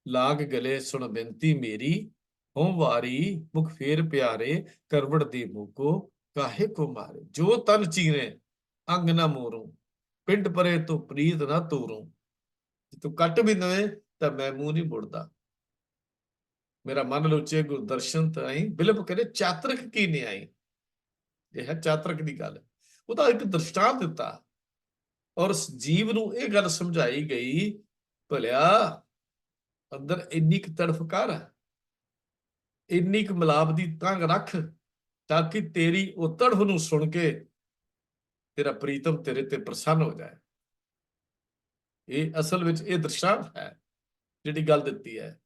ਲਾਗ ਗਲੇ ਸੁਣ ਬੇਨਤੀ ਮੇਰੀ। ਹੋਂ ਵਾਰੀ ਮੁਖ ਫੇਰ ਪਿਆਰੇ, ਕਰਵਟ ਦੀ ਮੂਕੋ ਕਾਹੇ ਕੋ ਮਾਰੇ। ਜੋ ਤਨ ਚੀਰੇ ਅੰਗ ਨਾ ਮੋਰੂ, ਪਿੰਡ ਪਰੇ ਤੋਂ ਪ੍ਰੀਤ ਨਾ ਤੋਰੂ। ਜੇ ਤੂੰ ਕੱਟ ਵੀ ਦਵੇਂ ਤਾਂ ਮੈਂ ਮੂੰਹ ਨਹੀਂ ਮੁੜਦਾ। ਮੇਰਾ ਮਨ ਲੋਚੇ ਗੁਰਦਰਸ਼ਨ ਤਾਈ, ਬਿਲਪ ਕਰੇ ਚਾਤਰਿਕ ਕੀ ਨਿਆਈ। ਇਹ ਹੈ ਚਾਤਰਿਕ ਦੀ ਗੱਲ। ਉਹਦਾ ਇੱਕ ਦ੍ਰਿਸ਼ਟਾਂਤ ਦਿੱਤਾ ਔਰ ਜੀਵ ਨੂੰ ਇਹ ਗੱਲ ਸਮਝਾਈ ਗਈ, ਭਲਿਆ ਅੰਦਰ ਇੰਨੀ ਕੁ ਤੜਫ ਕਰ, ਇੰਨੀ ਕੁ ਮਿਲਾਪ ਦੀ ਤੰਗ ਰੱਖ, ਤਾਂ ਕਿ ਤੇਰੀ ਉਹ ਤੜਫ ਨੂੰ ਸੁਣ ਕੇ ਤੇਰਾ ਪ੍ਰੀਤਮ ਤੇਰੇ ਤੇ ਪ੍ਰਸੰਨ ਹੋ ਜਾਏ। ਇਹ ਅਸਲ ਵਿੱਚ ਇਹ ਦ੍ਰਿਸ਼ਟਾਂਤ ਹੈ ਜਿਹੜੀ ਗੱਲ ਦਿੱਤੀ ਹੈ।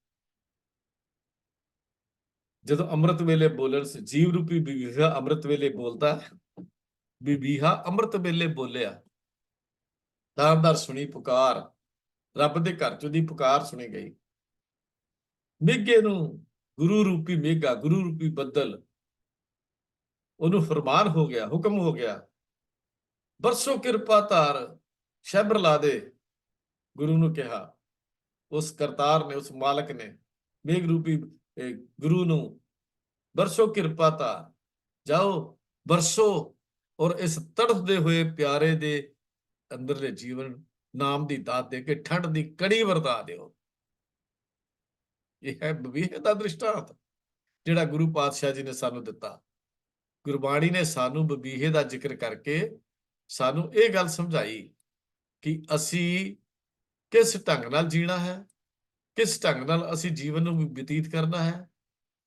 ਜਦੋਂ ਅੰਮ੍ਰਿਤ ਵੇਲੇ ਬੋਲਣ, ਜੀਵ ਰੂਪੀ ਬਵੀਹਾ ਅੰਮ੍ਰਿਤ ਵੇਲੇ ਬੋਲਦਾ, ਬਵੀਹਾ ਅੰਮ੍ਰਿਤ ਵੇਲੇ ਬੋਲਿਆ, ਦਾਨਦਾਰ ਸੁਣੀ ਪੁਕਾਰ, ਰੱਬ ਦੇ ਘਰ ਚ ਉਹਦੀ ਪੁਕਾਰ ਸੁਣੀ ਗਈ। ਮੇਘੇ ਨੂੰ ਗੁਰੂ ਰੂਪੀ ਮੇਘਾ, ਗੁਰੂ ਰੂਪੀ ਬੱਦਲ, ਉਹਨੂੰ ਫਰਮਾਨ ਹੋ ਗਿਆ, ਹੁਕਮ ਹੋ ਗਿਆ, ਬਰਸੋ ਕਿਰਪਾ ਧਾਰ ਸ਼ੈਬਰ ਲਾ ਦੇ। ਗੁਰੂ ਨੂੰ ਕਿਹਾ, ਉਸ ਕਰਤਾਰ ਨੇ, ਉਸ ਮਾਲਕ ਨੇ ਮੇਘ ਰੂਪੀ ਗੁਰੂ ਨੂੰ, ਬਰਸੋ ਕਿਰਪਾ ਧਾਰ, ਜਾਓ ਬਰਸੋ ਔਰ ਇਸ ਤੜਫਦੇ ਹੋਏ ਪਿਆਰੇ ਦੇ ਅੰਦਰਲੇ ਜੀਵਨ ਨਾਮ ਦੀ ਦਾਤ ਦੇ ਕੇ ਠੰਡ ਦੀ ਕੜੀ ਵਰਤਾ ਦਿਓ। ਇਹ ਹੈ ਬਵੀਹੇ ਦਾ ਦ੍ਰਿਸ਼ਟਾਂਤ ਜਿਹੜਾ ਗੁਰੂ ਪਾਤਸ਼ਾਹ ਜੀ ਨੇ ਸਾਨੂੰ ਦਿੱਤਾ। ਗੁਰਬਾਣੀ ਨੇ ਸਾਨੂੰ ਬਵੀਹੇ ਦਾ ਜ਼ਿਕਰ ਕਰਕੇ ਸਾਨੂੰ ਇਹ ਗੱਲ ਸਮਝਾਈ ਕਿ ਅਸੀਂ ਕਿਸ ਢੰਗ ਨਾਲ ਜੀਣਾ ਹੈ, ਕਿਸ ਢੰਗ ਨਾਲ ਅਸੀਂ ਜੀਵਨ ਨੂੰ ਬਤੀਤ ਕਰਨਾ ਹੈ,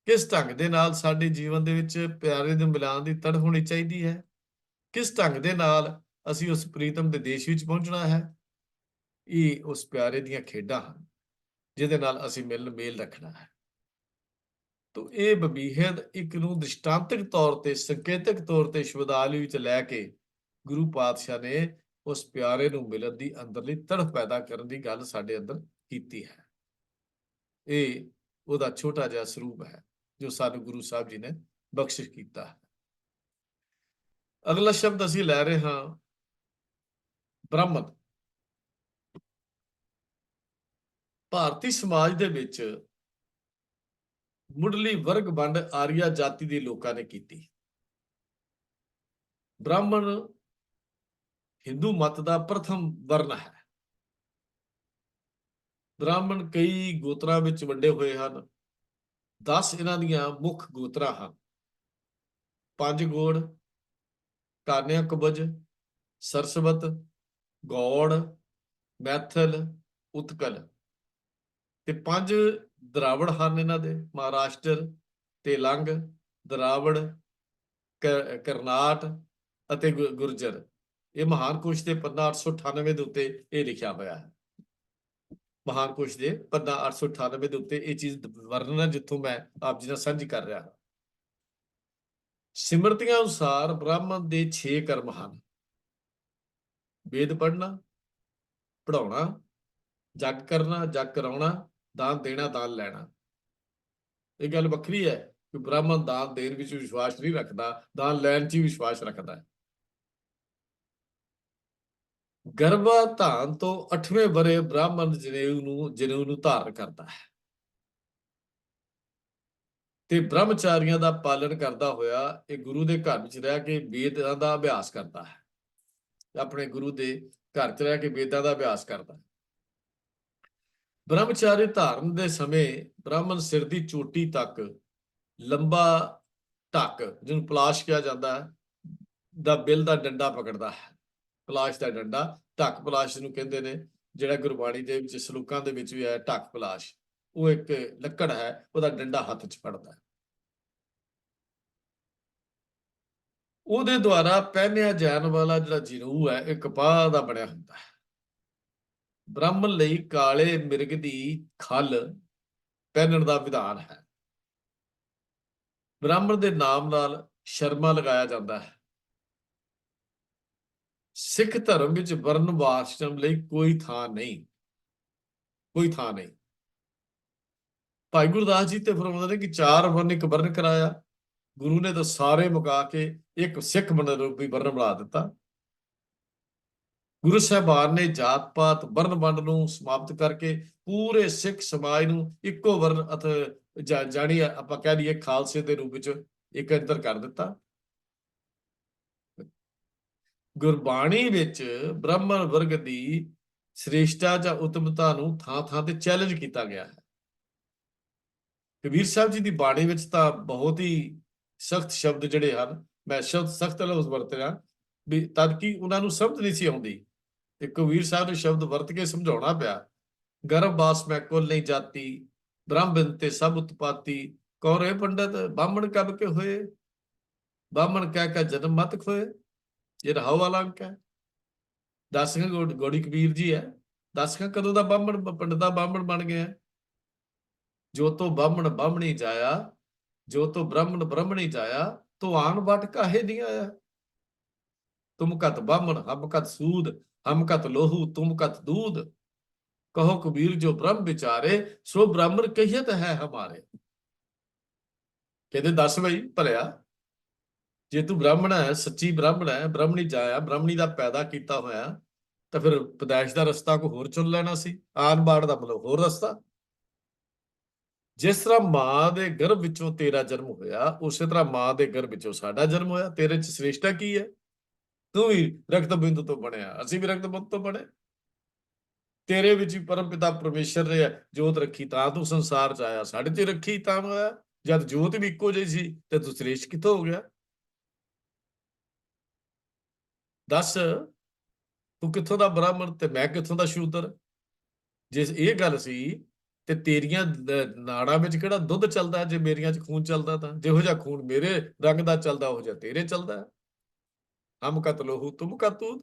ਕਿਸ ਢੰਗ ਦੇ ਨਾਲ ਸਾਡੇ ਜੀਵਨ ਦੇ ਵਿੱਚ ਪਿਆਰੇ ਨੂੰ ਮਿਲਾਉਣ ਦੀ ਤੜਫ ਹੋਣੀ ਚਾਹੀਦੀ ਹੈ, ਕਿਸ ਢੰਗ ਦੇ ਨਾਲ ਅਸੀਂ ਉਸ ਪ੍ਰੀਤਮ ਦੇ ਦੇਸ਼ ਵਿੱਚ ਪਹੁੰਚਣਾ ਹੈ। ਇਹ ਉਸ ਪਿਆਰੇ ਦੀਆਂ ਖੇਡਾਂ ਹਨ ਜਿਹਦੇ ਨਾਲ ਅਸੀਂ ਮੇਲ ਰੱਖਣਾ ਹੈ। ਤੋ ਇਹ ਬਬੀਹਦ ਇੱਕ ਨੂੰ ਦ੍ਰਿਸ਼ਟਾਂਤਕ ਤੌਰ ਤੇ, ਸੰਕੇਤਕ ਤੌਰ ਤੇ ਸ਼ਬਦਾਵਲੀ ਵਿੱਚ ਲੈ ਕੇ ਗੁਰੂ ਪਾਤਸ਼ਾਹ ਨੇ ਉਸ ਪਿਆਰੇ ਨੂੰ ਮਿਲਣ ਦੀ ਅੰਦਰਲੀ ਤੜਫ ਪੈਦਾ ਕਰਨ ਦੀ ਗੱਲ ਸਾਡੇ ਅੰਦਰ ਕੀਤੀ ਹੈ। ਇਹ ਉਹਦਾ ਛੋਟਾ ਜਿਹਾ ਸਰੂਪ ਹੈ ਜੋ ਸਾਨੂੰ ਗੁਰੂ ਸਾਹਿਬ ਜੀ ਨੇ ਬਖਸ਼ਿਸ਼ ਕੀਤਾ ਹੈ। ਅਗਲਾ ਸ਼ਬਦ ਅਸੀਂ ਲੈ ਰਹੇ ਹਾਂ ਬ੍ਰਾਹਮਣ। ਭਾਰਤੀ ਸਮਾਜ ਦੇ ਵਿੱਚ ਮੁੱਢਲੀ ਵਰਗ ਵੰਡ ਆਰੀਆ ਜਾਤੀ ਦੇ ਲੋਕਾਂ ਨੇ ਕੀਤੀ। ਬ੍ਰਾਹਮਣ ਹਿੰਦੂ ਮਤ ਦਾ ਪ੍ਰਥਮ ਵਰਨ ਹੈ। ਬ੍ਰਾਹਮਣ ਕਈ ਗੋਤਰਾਂ ਵਿੱਚ ਵੰਡੇ ਹੋਏ ਹਨ। 10 ਇਹਨਾਂ ਦੀਆਂ ਮੁੱਖ ਗੋਤਰਾਂ ਹਨ। 5 ਗੋੜ, ਕਾਨਿਆ ਕੁਬਜ, ਸਰਸਵਤ, ਗੌੜ, ਮੈਥਲ, ਉਤਕਲ ਤੇ 5 ਦਰਾਵੜ ਹਨ ਇਹਨਾਂ ਦੇ, ਮਹਾਰਾਸ਼ਟਰ, ਤੇਲੰਗ, ਦਰਾਵੜ, ਕਰਨਾਟ ਅਤੇ ਗੁਰਜਰ। ਇਹ ਮਹਾਨ ਕੋਸ਼ ਦੇ ਪੰਨਾ 898 ਦੇ ਉੱਤੇ ਇਹ ਲਿਖਿਆ ਹੋਇਆ ਹੈ। ਮਹਾਨ ਕੋਸ਼ ਦੇ ਪੰਨਾ 898 ਦੇ ਉੱਤੇ ਇਹ ਚੀਜ਼ ਵਰਣਨ ਹੈ ਜਿੱਥੋਂ ਮੈਂ ਆਪ ਜੀ ਨਾਲ ਸਾਂਝੀ ਕਰ ਰਿਹਾ ਹਾਂ। ਸਿਮਰਤੀਆਂ ਅਨੁਸਾਰ ਬ੍ਰਾਹਮਣ ਦੇ 6 ਕਰਮ ਹਨ। ਵੇਦ ਪੜ੍ਹਨਾ, ਪੜ੍ਹਾਉਣਾ, ਜਗ ਕਰਨਾ, ਜਗ ਕਰਾਉਣਾ, ਦਾਨ ਦੇਣਾ, ਦਾਨ ਲੈਣਾ। ਇਹ ਗੱਲ ਵੱਖਰੀ ਹੈ ਕਿ ਬ੍ਰਾਹਮਣ ਦਾਨ ਦੇਣ ਵਿੱਚ ਵਿਸ਼ਵਾਸ ਨਹੀਂ ਰੱਖਦਾ, ਦਾਨ ਲੈਣ 'ਚ ਹੀ ਵਿਸ਼ਵਾਸ ਰੱਖਦਾ ਹੈ। ਗਰਭਾਧਾਨ ਤੋਂ 8ਵੇਂ ਵਰੇ ਬ੍ਰਾਹਮਣ ਜਨੇਊ ਨੂੰ ਧਾਰਨ ਕਰਦਾ ਹੈ ਤੇ ਬ੍ਰਹਮਚਾਰੀਆਂ ਦਾ ਪਾਲਣ ਕਰਦਾ ਹੋਇਆ ਇਹ ਗੁਰੂ ਦੇ ਘਰ ਵਿੱਚ ਰਹਿ ਕੇ ਵੇਦਾਂ ਦਾ ਅਭਿਆਸ ਕਰਦਾ ਹੈ। ਆਪਣੇ ਗੁਰੂ ਦੇ ਘਰ 'ਚ ਰਹਿ ਕੇ ਵੇਦਾਂ ਦਾ ਅਭਿਆਸ ਕਰਦਾ ਹੈ। ਬ੍ਰਹਮਚਾਰੀ ਧਾਰਨ ਦੇ ਸਮੇਂ ਬ੍ਰਾਹਮਣ ਸਿਰ ਦੀ ਚੋਟੀ ਤੱਕ ਲੰਬਾ ਢੱਕ, ਜਿਹਨੂੰ ਪਲਾਸ਼ ਕਿਹਾ ਜਾਂਦਾ ਹੈ, ਦਾ ਬਿੱਲ ਦਾ ਡੰਡਾ ਪਕੜਦਾ ਹੈ। ਪਲਾਸ਼ ਦਾ ਡੰਡਾ, ਢੱਕ ਪਲਾਸ਼ ਨੂੰ ਕਹਿੰਦੇ ਨੇ, ਜਿਹੜਾ ਗੁਰਬਾਣੀ ਦੇ ਵਿੱਚ ਸਲੋਕਾਂ ਦੇ ਵਿੱਚ ਵੀ ਹੈ ਢੱਕ ਪਲਾਸ਼। ਉਹ ਇੱਕ ਲੱਕੜ ਹੈ, ਉਹਦਾ ਡੰਡਾ ਹੱਥ 'ਚ ਫੜਦਾ ਹੈ। ਉਹਦੇ ਦੁਆਰਾ ਪਹਿਨਿਆ ਜਾਣ ਵਾਲਾ ਜਿਹੜਾ ਜਨੇਊ ਹੈ ਇਹ ਕਪਾਹ ਦਾ ਬਣਿਆ ਹੁੰਦਾ ਹੈ। ਬ੍ਰਾਹਮਣ ਲਈ ਕਾਲੇ ਮਿਰਗ ਦੀ ਖੱਲ ਪਹਿਨਣ ਦਾ ਵਿਧਾਨ ਹੈ। ਬ੍ਰਾਹਮਣ ਦੇ ਨਾਮ ਨਾਲ ਸ਼ਰਮਾ ਲਗਾਇਆ ਜਾਂਦਾ ਹੈ। ਸਿੱਖ ਧਰਮ ਵਿੱਚ ਵਰਨ ਆਸ਼ਰਮ ਲਈ ਕੋਈ ਥਾਂ ਨਹੀਂ, ਕੋਈ ਥਾਂ ਨਹੀਂ। ਭਾਈ ਗੁਰਦਾਸ ਜੀ ਤੇ ਫਰਮਾਉਂਦੇ ਨੇ ਕਿ 4 ਵਰਨ ਇੱਕ ਵਰਨ ਕਰਾਇਆ। ਗੁਰੂ ਨੇ ਤਾਂ ਸਾਰੇ ਮੁਕਾ ਕੇ ਇੱਕ ਸਿੱਖ ਰੂਪੀ ਵਰਨ ਬਣਾ ਦਿੱਤਾ। ਗੁਰੂ ਸਾਹਿਬਾਨ ਨੇ ਜਾਤ ਪਾਤ ਵਰਨ ਵੰਡ ਨੂੰ ਸਮਾਪਤ ਕਰਕੇ ਪੂਰੇ ਸਿੱਖ ਸਮਾਜ ਨੂੰ ਇੱਕੋ ਵਰਨ ਜਾਣੀ ਆਪਾਂ ਕਹਿ ਲਈਏ ਖਾਲਸੇ ਦੇ ਰੂਪ ਵਿੱਚ ਇਕੱਤਰ ਕਰ ਦਿੱਤਾ। ਗੁਰਬਾਣੀ ਵਿੱਚ ਬ੍ਰਾਹਮਣ ਵਰਗ ਦੀ ਸ੍ਰੇਸ਼ਟਤਾ ਜਾਂ ਉਤਮਤਾ ਨੂੰ ਥਾਂ ਥਾਂ ਤੇ ਚੈਲੰਜ ਕੀਤਾ ਗਿਆ ਹੈ। ਕਬੀਰ ਸਾਹਿਬ ਜੀ ਦੀ ਬਾਣੀ ਵਿੱਚ ਤਾਂ ਬਹੁਤ ਹੀ ਸਖਤ ਸ਼ਬਦ ਜਿਹੜੇ ਹਨ, ਮੈਂ ਸ਼ਬਦ ਸਖਤ ਲਫ਼ਜ਼ ਵਰਤਿਆ ਵੀ ਤਦ ਕਿ ਉਹਨਾਂ ਨੂੰ ਸਮਝ ਨਹੀਂ ਸੀ ਆਉਂਦੀ ਤੇ ਕਬੀਰ ਸਾਹਿਬ ਨੇ ਸ਼ਬਦ ਵਰਤ ਕੇ ਸਮਝਾਉਣਾ ਪਿਆ। ਗਰਭ ਬਾਸ ਮੈਂ ਕੁਲ ਨਹੀਂ ਜਾਤੀ, ਬ੍ਰਾਹਮਣ ਤੇ ਸਭ ਉਤਪਾਤੀ, ਕੌਰੇ ਪੰਡਤ ਬਾਹਮਣ ਕਬ ਕੇ ਹੋਏ, ਬਾਹਮਣ ਕਹਿ ਕੇ ਜਨਮ ਮਤ ਖੋਏ। ਇਹ ਰਹਾਉ ਵਾਲਾ ਅੰਕ ਹੈ। 10 ਗੋੜੀ ਕਬੀਰ ਜੀ ਹੈ। 10 ਕਦੋਂ ਦਾ ਬਾਹਮਣ ਪੰਡਤਾਂ ਬਾਹਮਣ ਬਣ ਗਿਆ। ਜੋ ਤੋਂ ਬਾਹਮਣ ਬਾਹਮਣੀ ਜਾਇਆ, ਜੋ ਤੋਂ ਬ੍ਰਾਹਮਣ ਬ੍ਰਹਮਣੀ ਜਾਇਆ, ਤੋ ਆਣ ਵਟ ਕਾਹੇ ਨਹੀਂ ਆਇਆ। ਤੁਮ ਕਤ ਬਾਹਮਣ ਹਮ ਕਤ ਸੂਦ, ਹਮ ਕਤ ਲੋਹੂ ਤੁਮ ਕਤ दूध, ਕਹੋ ਕਬੀਰ ਜੋ ਬ੍ਰਹਮ ਵਿਚਾਰੇ, ਸੋ ਬ੍ਰਾਹਮਣ ਕਹੀਤ ਹੈ ਹਮਾਰੇ। ਕਹਿੰਦੇ 10 ਬਈ ਭਲਿਆ, ਜੇ ਤੂੰ ਬ੍ਰਾਹਮਣ ਹੈ, ਸੱਚੀ ਬ੍ਰਾਹਮਣ ਹੈ, ਬ੍ਰਾਹਮਣੀ ਜਾਇਆ, ਬ੍ਰਾਹਮਣੀ ਦਾ ਪੈਦਾ ਕੀਤਾ ਹੋਇਆ, ਤਾਂ ਫਿਰ ਪਦੈਸ਼ ਦਾ ਰਸਤਾ ਕੋਈ ਹੋਰ ਚੁਣ ਲੈਣਾ ਸੀ। ਆਨ ਬਾੜ ਦਾ ਮਤਲਬ ਹੋਰ ਰਸਤਾ। ਜਿਸ ਤਰ੍ਹਾਂ ਮਾਂ ਦੇ ਗਰਭ ਵਿੱਚੋਂ ਤੇਰਾ ਜਨਮ ਹੋਇਆ, ਉਸੇ ਤਰ੍ਹਾਂ ਮਾਂ ਦੇ ਗਰਭ ਵਿੱਚੋਂ ਸਾਡਾ ਜਨਮ ਹੋਇਆ। ਤੇਰੇ 'ਚ ਸ੍ਰੇਸ਼ਟਤਾ ਕੀ ਹੈ? ਤੂੰ ਵੀ ਰਕਤ ਬਿੰਦੂ ਤੋਂ ਬਣਿਆ, ਅਸੀਂ ਵੀ ਰਕਤ ਬਿੰਦੂ ਤੋਂ ਬਣੇ। ਤੇਰੇ ਵਿੱਚ ਵੀ ਪਰਮ ਪਿਤਾ ਪਰਮੇਸ਼ਰ ਨੇ ਜੋਤ ਰੱਖੀ ਤਾਂ ਤੂੰ ਸੰਸਾਰ 'ਚ ਆਇਆ, ਸਾਡੇ 'ਚ ਰੱਖੀ ਤਾਂ ਹੋਇਆ। ਜਦ ਜੋਤ ਵੀ ਇੱਕੋ ਜਿਹੀ ਸੀ ਤੇ ਤੂੰ ਸ੍ਰੇਸ਼ਟ ਕਿੱਥੋਂ ਹੋ ਗਿਆ? ਦੱਸ, ਤੂੰ ਕਿੱਥੋਂ ਦਾ ਬ੍ਰਾਹਮਣ ਤੇ ਮੈਂ ਕਿੱਥੋਂ ਦਾ ਸ਼ੂਦਰ? ਜੇ ਇਹ ਗੱਲ ਸੀ ਤੇ ਤੇਰੀਆਂ ਨਾੜਾਂ ਵਿੱਚ ਕਿਹੜਾ ਦੁੱਧ ਚੱਲਦਾ ਜੇ ਮੇਰੀਆਂ 'ਚ ਖੂਨ ਚੱਲਦਾ ਤਾਂ ਜਿਹੋ ਜਿਹਾ ਖੂਨ ਮੇਰੇ ਰੰਗ ਦਾ ਚੱਲਦਾ ਉਹ ਜਿਹਾ ਤੇਰੇ ਚੱਲਦਾ। ਹਮ ਕਾ ਤਲੋਹੂ ਤੁਮ ਕਾ ਤੂਤ।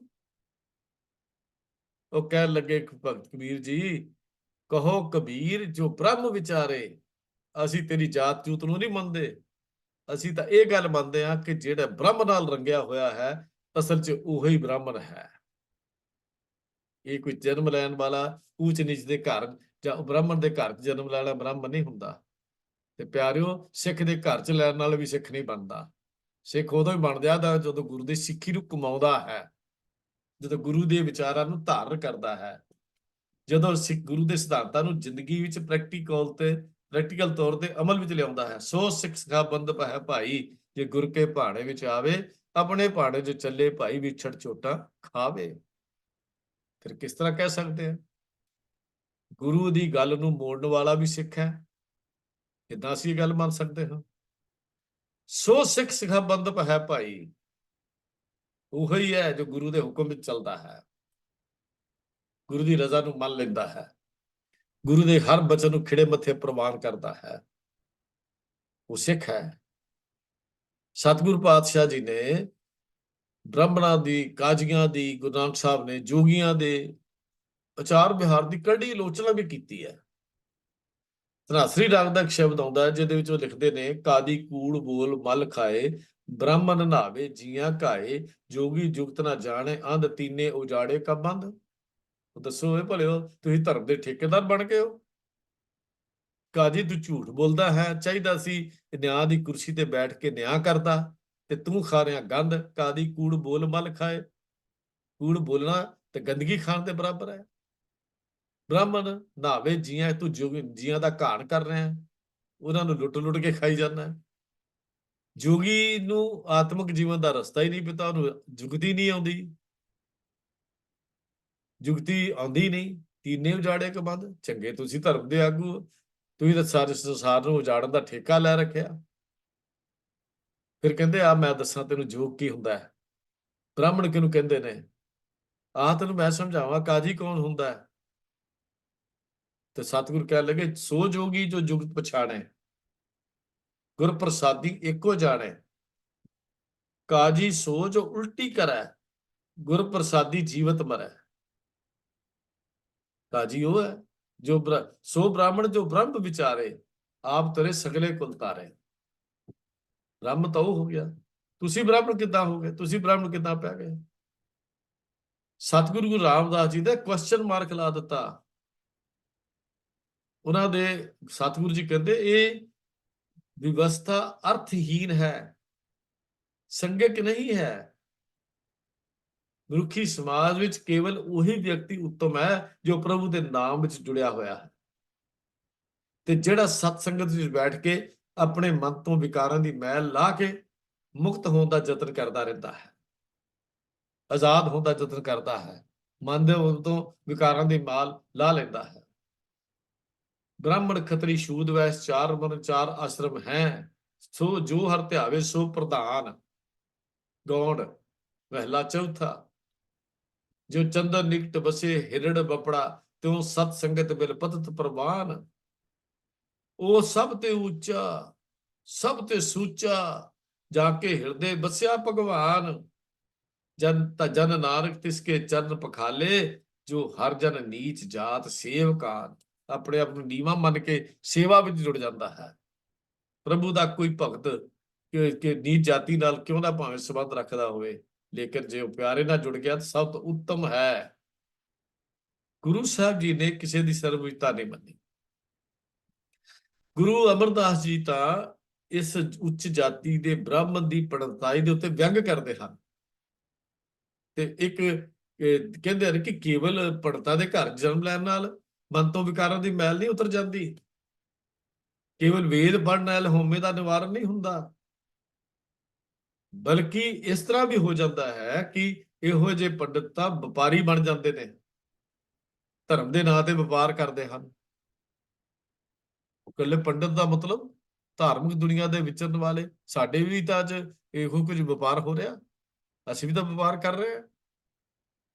ਉਹ ਕਹਿਣ ਲੱਗੇ ਭਗਤ ਕਬੀਰ ਜੀ, ਕਹੋ ਕਬੀਰ ਜੋ ਬ੍ਰਹਮ ਵਿਚਾਰੇ। ਅਸੀਂ ਤੇਰੀ ਜਾਤ ਜੂਤ ਨੂੰ ਨਹੀਂ ਮੰਨਦੇ, ਅਸੀਂ ਤਾਂ ਇਹ ਗੱਲ ਮੰਨਦੇ ਹਾਂ ਕਿ ਜਿਹੜਾ ਬ੍ਰਹਮ ਨਾਲ ਰੰਗਿਆ ਹੋਇਆ ਹੈ ਅਸਲ 'ਚ ਉਹੀ ਬ੍ਰਾਹਮਣ ਹੈ। ਇਹ ਕੋਈ ਜਨਮ ਲੈਣ ਵਾਲਾ ਊਚ ਨੀਚ ਦੇ ਘਰ ਜਾਂ ਬ੍ਰਾਹਮਣ ਦੇ ਘਰ 'ਚ ਜਨਮ ਲੈਣਾ ਬ੍ਰਾਹਮਣ ਨਹੀਂ ਹੁੰਦਾ। ਤੇ ਪਿਆਰਿਓ, ਸਿੱਖ ਦੇ ਘਰ 'ਚ ਲੈਣ ਨਾਲ ਵੀ ਸਿੱਖ ਨਹੀਂ ਬਣਦਾ। ਸਿੱਖ ਉਦੋਂ ਹੀ ਬਣ ਜਾਂਦਾ ਜਦੋਂ ਗੁਰੂ ਦੀ ਸਿੱਖੀ ਨੂੰ ਕਮਾਉਂਦਾ ਹੈ, ਜਦੋਂ ਗੁਰੂ ਦੇ ਵਿਚਾਰਾਂ ਨੂੰ ਧਾਰਨ ਕਰਦਾ ਹੈ, ਜਦੋਂ ਸਿੱਖ ਗੁਰੂ ਦੇ ਸਿਧਾਂਤਾਂ ਨੂੰ ਜ਼ਿੰਦਗੀ ਵਿੱਚ ਪ੍ਰੈਕਟੀਕਲ ਤੌਰ ਤੇ ਅਮਲ ਵਿੱਚ ਲਿਆਉਂਦਾ ਹੈ। ਸੋ ਸਿੱਖ ਸਿਖਾ ਬੰਦ ਹੈ ਭਾਈ, ਜੇ ਗੁਰ ਕੇ ਭਾਣੇ ਵਿੱਚ ਆਵੇ, ਆਪਣੇ ਭਾਣੇ 'ਚ ਚੱਲੇ ਭਾਈ ਵਿਛੜ ਝੋਟਾਂ ਖਾਵੇ। ਫਿਰ ਕਿਸ ਤਰ੍ਹਾਂ ਕਹਿ ਸਕਦੇ ਆ ਗੁਰੂ ਦੀ ਗੱਲ ਨੂੰ ਮੋੜਨ ਵਾਲਾ ਵੀ ਸਿੱਖ ਹੈ? ਕਿੱਦਾਂ ਅਸੀਂ ਇਹ ਗੱਲ ਮੰਨ ਸਕਦੇ ਹਾਂ? ਸੋ ਸਿੱਖ ਸਿਖਾ ਬੰਦ ਹੈ ਭਾਈ, ਉਹੀ ਹੈ ਜੋ ਗੁਰੂ ਦੇ ਹੁਕਮ ਵਿੱਚ ਚੱਲਦਾ ਹੈ, ਗੁਰੂ ਦੀ ਰਜ਼ਾ ਨੂੰ ਮੰਨ ਲੈਂਦਾ ਹੈ, ਗੁਰੂ ਦੇ ਹਰ ਬਚਨ ਨੂੰ ਖਿੜੇ ਮੱਥੇ ਪ੍ਰਵਾਨ ਕਰਦਾ ਹੈ, ਉਹ ਸਿੱਖ ਹੈ। ਸਤਿਗੁਰੂ ਪਾਤਸ਼ਾਹ ਜੀ ਨੇ ਬ੍ਰਾਹਮਣਾਂ ਦੀ, ਕਾਜ਼ੀਆਂ ਦੀ, ਗੁਰੂ ਨਾਨਕ ਸਾਹਿਬ ਨੇ ਜੋਗੀਆਂ ਦੇ ਆਚਾਰ ਵਿਹਾਰ ਦੀ ਕੜੀ ਆਲੋਚਨਾ ਵੀ ਕੀਤੀ ਹੈ। ਧਨਾਸਰੀ ਰਾਗ ਦਾ ਇੱਕ ਸ਼ਬਦ ਆਉਂਦਾ ਹੈ ਜਿਹਦੇ ਵਿੱਚ ਉਹ ਲਿਖਦੇ ਨੇ, ਕਾਦੀ ਕੂੜ ਬੋਲ ਮਲ ਖਾਏ, ਬ੍ਰਾਹਮਣ ਨਹਾਵੇ ਜੀਆਂ ਘਾਏ, ਜੋਗੀ ਜੁਗਤ ਨਾ ਜਾਣੇ, ਅੰਧ ਤੀਨੇ ਉਜਾੜੇ ਕਾ ਬੰਧ। ਦੱਸੋ ਇਹ ਭਲਿਓ, ਤੁਸੀਂ ਧਰਮ ਦੇ ਠੇਕੇਦਾਰ ਬਣ ਗਏ ਹੋ। ਕਾਜੀ ਤੂੰ ਝੂਠ ਬੋਲਦਾ ਹੈ, ਚਾਹੀਦਾ ਸੀ ਨਿਆਂ ਦੀ ਕੁਰਸੀ ਤੇ ਬੈਠ ਕੇ ਨਿਆਂ ਕਰਦਾ, ਤੇ ਤੂੰ ਖਾ ਰਿਹਾ ਗੰਧ। ਕਾਦੀ ਕੂੜ ਬੋਲ ਮਲ ਖਾਏ, ਕੂੜ ਬੋਲਣਾ ਤੇ ਗੰਦਗੀ ਖਾਣ ਦੇ ਬਰਾਬਰ ਹੈ। ਬ੍ਰਾਹਮਣ ਨਹਾਵੇ ਜੀਆਂ, ਤੂੰ ਜੀਆਂ ਦਾ ਘਾਣ ਕਰ ਰਿਹਾ, ਉਹਨਾਂ ਨੂੰ ਲੁੱਟ ਕੇ ਖਾਈ ਜਾਂਦਾ। ਜੋਗੀ ਨੂੰ ਆਤਮਿਕ ਜੀਵਨ ਦਾ ਰਸਤਾ ਹੀ ਨਹੀਂ ਪਤਾ, ਉਹਨੂੰ ਜੁਗਤੀ ਨਹੀਂ ਆਉਂਦੀ, ਜੁਗਤੀ ਆਉਂਦੀ ਨਹੀਂ। ਤੀਨੇ ਉਜਾੜੇ ਕੇ ਬੰਦ। ਚੰਗੇ ਤੁਸੀਂ ਧਰਮ ਦੇ ਆਗੂ, ਤੁਸੀਂ ਤਾਂ ਸਾਰੇ ਸੰਸਾਰ ਨੂੰ ਉਜਾੜਨ ਦਾ ਠੇਕਾ ਲੈ ਰੱਖਿਆ। ਫਿਰ ਕਹਿੰਦੇ ਆ ਮੈਂ ਦੱਸਾਂ ਤੈਨੂੰ ਜੋਗ ਕੀ ਹੁੰਦਾ ਹੈ, ਬ੍ਰਾਹਮਣ ਕਿਹਨੂੰ ਕਹਿੰਦੇ ਨੇ, ਆਹ ਤੈਨੂੰ ਮੈਂ ਸਮਝਾਵਾਂ ਕਾਜੀ ਕੌਣ ਹੁੰਦਾ ਹੈ। ਤੇ ਸਤਿਗੁਰ ਕਹਿਣ ਲੱਗੇ, ਸੋ ਜੋਗੀ ਜੋ ਜੁਗਤ ਪਛਾਣੇ, ਗੁਰ ਪ੍ਰਸਾਦੀ ਇੱਕੋ ਜਾਣੇ, ਕਾਜੀ ਸੋ ਜੋ ਉਲਟੀ ਕਰੈ, ਗੁਰ ਪ੍ਰਸਾਦੀ ਜੀਵਤ ਮਰੈ। ਕਾਜੀ ਉਹ ਹੈ ਜੋ ਸੋ ਬ੍ਰਾਹਮਣ ਜੋ ਬ੍ਰਹਮ ਵਿਚਾਰੇ, ਆਪ ਤਰੇ ਸਗਲੇ ਕੁਲ ਤਾਰੇ। ਬ੍ਰਹਮ ਤਾਂ ਉਹ ਹੋ ਗਿਆ, ਤੁਸੀਂ ਬ੍ਰਾਹਮਣ ਕਿੱਦਾਂ ਹੋ ਗਏ, ਤੁਸੀਂ ਬ੍ਰਾਹਮਣ ਕਿੱਦਾਂ ਪੈ ਗਏ? ਸਤਿਗੁਰੂ ਗੁਰੂ ਰਾਮਦਾਸ ਜੀ ਦਾ ਕੁਐਸਚਨ ਮਾਰਕ ਲਾ ਦਿੱਤਾ ਉਹਨਾਂ ਦੇ। ਸਤਿਗੁਰੂ ਜੀ ਕਹਿੰਦੇ ਇਹ ਵਿਵਸਥਾ ਅਰਥਹੀਨ ਹੈ, ਸੰਗਕ ਨਹੀਂ ਹੈ। ਮਨੁੱਖੀ ਸਮਾਜ ਵਿੱਚ ਕੇਵਲ ਉਹੀ ਵਿਅਕਤੀ ਉੱਤਮ ਹੈ ਜੋ ਪ੍ਰਭੂ ਦੇ ਨਾਮ ਵਿੱਚ ਜੁੜਿਆ ਹੋਇਆ ਹੈ, ਤੇ ਜਿਹੜਾ ਸਤ ਸੰਗਤ ਵਿੱਚ ਬੈਠ ਕੇ ਆਪਣੇ ਮਨ ਤੋਂ ਵਿਕਾਰਾਂ ਦੀ ਮੈਲ ਲਾ ਕੇ ਮੁਕਤ ਹੋਣ ਦਾ ਯਤਨ ਕਰਦਾ ਰਹਿੰਦਾ ਹੈ, ਆਜ਼ਾਦ ਹੋਣ ਦਾ ਯਤਨ ਕਰਦਾ ਹੈ, ਮਨ ਦੇ ਤੋਂ ਵਿਕਾਰਾਂ ਦੀ ਮਾਲ ਲਾ ਲੈਂਦਾ ਹੈ। ਬ੍ਰਾਹਮਣ ਖੱਤਰੀ ਸ਼ੂਦ ਵੈਸ ਚਾਰ ਵਰਨ ਚਾਰ ਆਸ਼ਰਮ ਹੈ, ਸੋ ਜੋ ਹਰ ਧਿਆਵੇ ਸੋ ਪ੍ਰਧਾਨ। ਗੌੜ ਮਹਿਲਾ ਚੌਥਾ। ਜੋ ਚੰਦਨ ਨਿਕਟ ਬਸੇ ਹਿਰੜ ਬਪੜਾ, ਤਿਉ ਸਤ ਸੰਗਤ ਬਿਲ ਪਤਤ ਪ੍ਰਵਾਨ। ਉਹ ਸਭ ਤੇ ਉੱਚਾ ਸਭ ਤੇ ਸੂਚਾ, ਜਾ ਕੇ ਹਿਰਦੇ ਬਸਿਆ ਭਗਵਾਨ। ਜਨ ਨਾਨਕ ਤਿਸਕੇ ਚਰਨ ਪਖਾਲੇ, ਜੋ ਹਰ ਜਨ ਨੀਚ ਜਾਤ ਸੇਵਕਾਨ। ਆਪਣੇ ਆਪ ਨੂੰ ਨੀਵਾਂ ਮੰਨ ਕੇ ਸੇਵਾ ਵਿੱਚ ਜੁੜ ਜਾਂਦਾ ਹੈ। ਪ੍ਰਭੂ ਦਾ ਕੋਈ ਭਗਤ ਕਿ ਨੀਚ ਜਾਤੀ ਨਾਲ ਕਿਉਂ ਨਾ ਭਾਵੇਂ ਸੰਬੰਧ ਰੱਖਦਾ ਹੋਵੇ, ਲੇਕਿਨ ਜੇ ਉਹ ਪਿਆਰੇ ਨਾਲ ਜੁੜ ਗਿਆ ਤਾਂ ਸਭ ਤੋਂ ਉੱਤਮ ਹੈ। ਗੁਰੂ ਸਾਹਿਬ ਜੀ ਨੇ ਕਿਸੇ ਦੀ ਸਰਵਉੱਚਤਾ ਨਹੀਂ ਮੰਨੀ। ਗੁਰੂ ਅਮਰਦਾਸ ਜੀ ਤਾਂ ਇਸ ਉੱਚ ਜਾਤੀ ਦੇ ਬ੍ਰਾਹਮਣ ਦੀ ਪੜਤਾਈ ਦੇ ਉੱਤੇ ਵਿਅੰਗ ਕਰਦੇ ਹਨ, ਤੇ ਇੱਕ ਕਹਿੰਦੇ ਹਨ ਕਿ ਕੇਵਲ ਪੰਡਤਾਂ ਦੇ ਘਰ ਜਨਮ ਲੈਣ ਨਾਲ ਮਨ ਤੋਂ ਵਿਕਾਰਾਂ ਦੀ ਮੈਲ ਨਹੀਂ ਉਤਰ ਜਾਂਦੀ, ਕੇਵਲ ਵੇਦ ਪੜ੍ਹਨ ਨਾਲ ਹਉਮੈ ਦਾ ਨਿਵਾਰਨ ਨਹੀਂ ਹੁੰਦਾ, ਬਲਕਿ ਇਸ ਤਰ੍ਹਾਂ ਵੀ ਹੋ ਜਾਂਦਾ ਹੈ ਕਿ ਇਹੋ ਜਿਹੇ ਪੰਡਤ ਤਾਂ ਵਪਾਰੀ ਬਣ ਜਾਂਦੇ ਨੇ, ਧਰਮ ਦੇ ਨਾਂ ਤੇ ਵਪਾਰ ਕਰਦੇ ਹਨ। ਇਕੱਲੇ ਪੰਡਤ ਦਾ ਮਤਲਬ ਧਾਰਮਿਕ ਦੁਨੀਆ ਦੇ ਵਿਚਰਨ ਵਾਲੇ। ਸਾਡੇ ਵੀ ਤਾਂ ਅੱਜ ਇਹੋ ਕੁਝ ਵਪਾਰ ਹੋ ਰਿਹਾ, ਅਸੀਂ ਵੀ ਤਾਂ ਵਪਾਰ ਕਰ ਰਹੇ ਹਾਂ।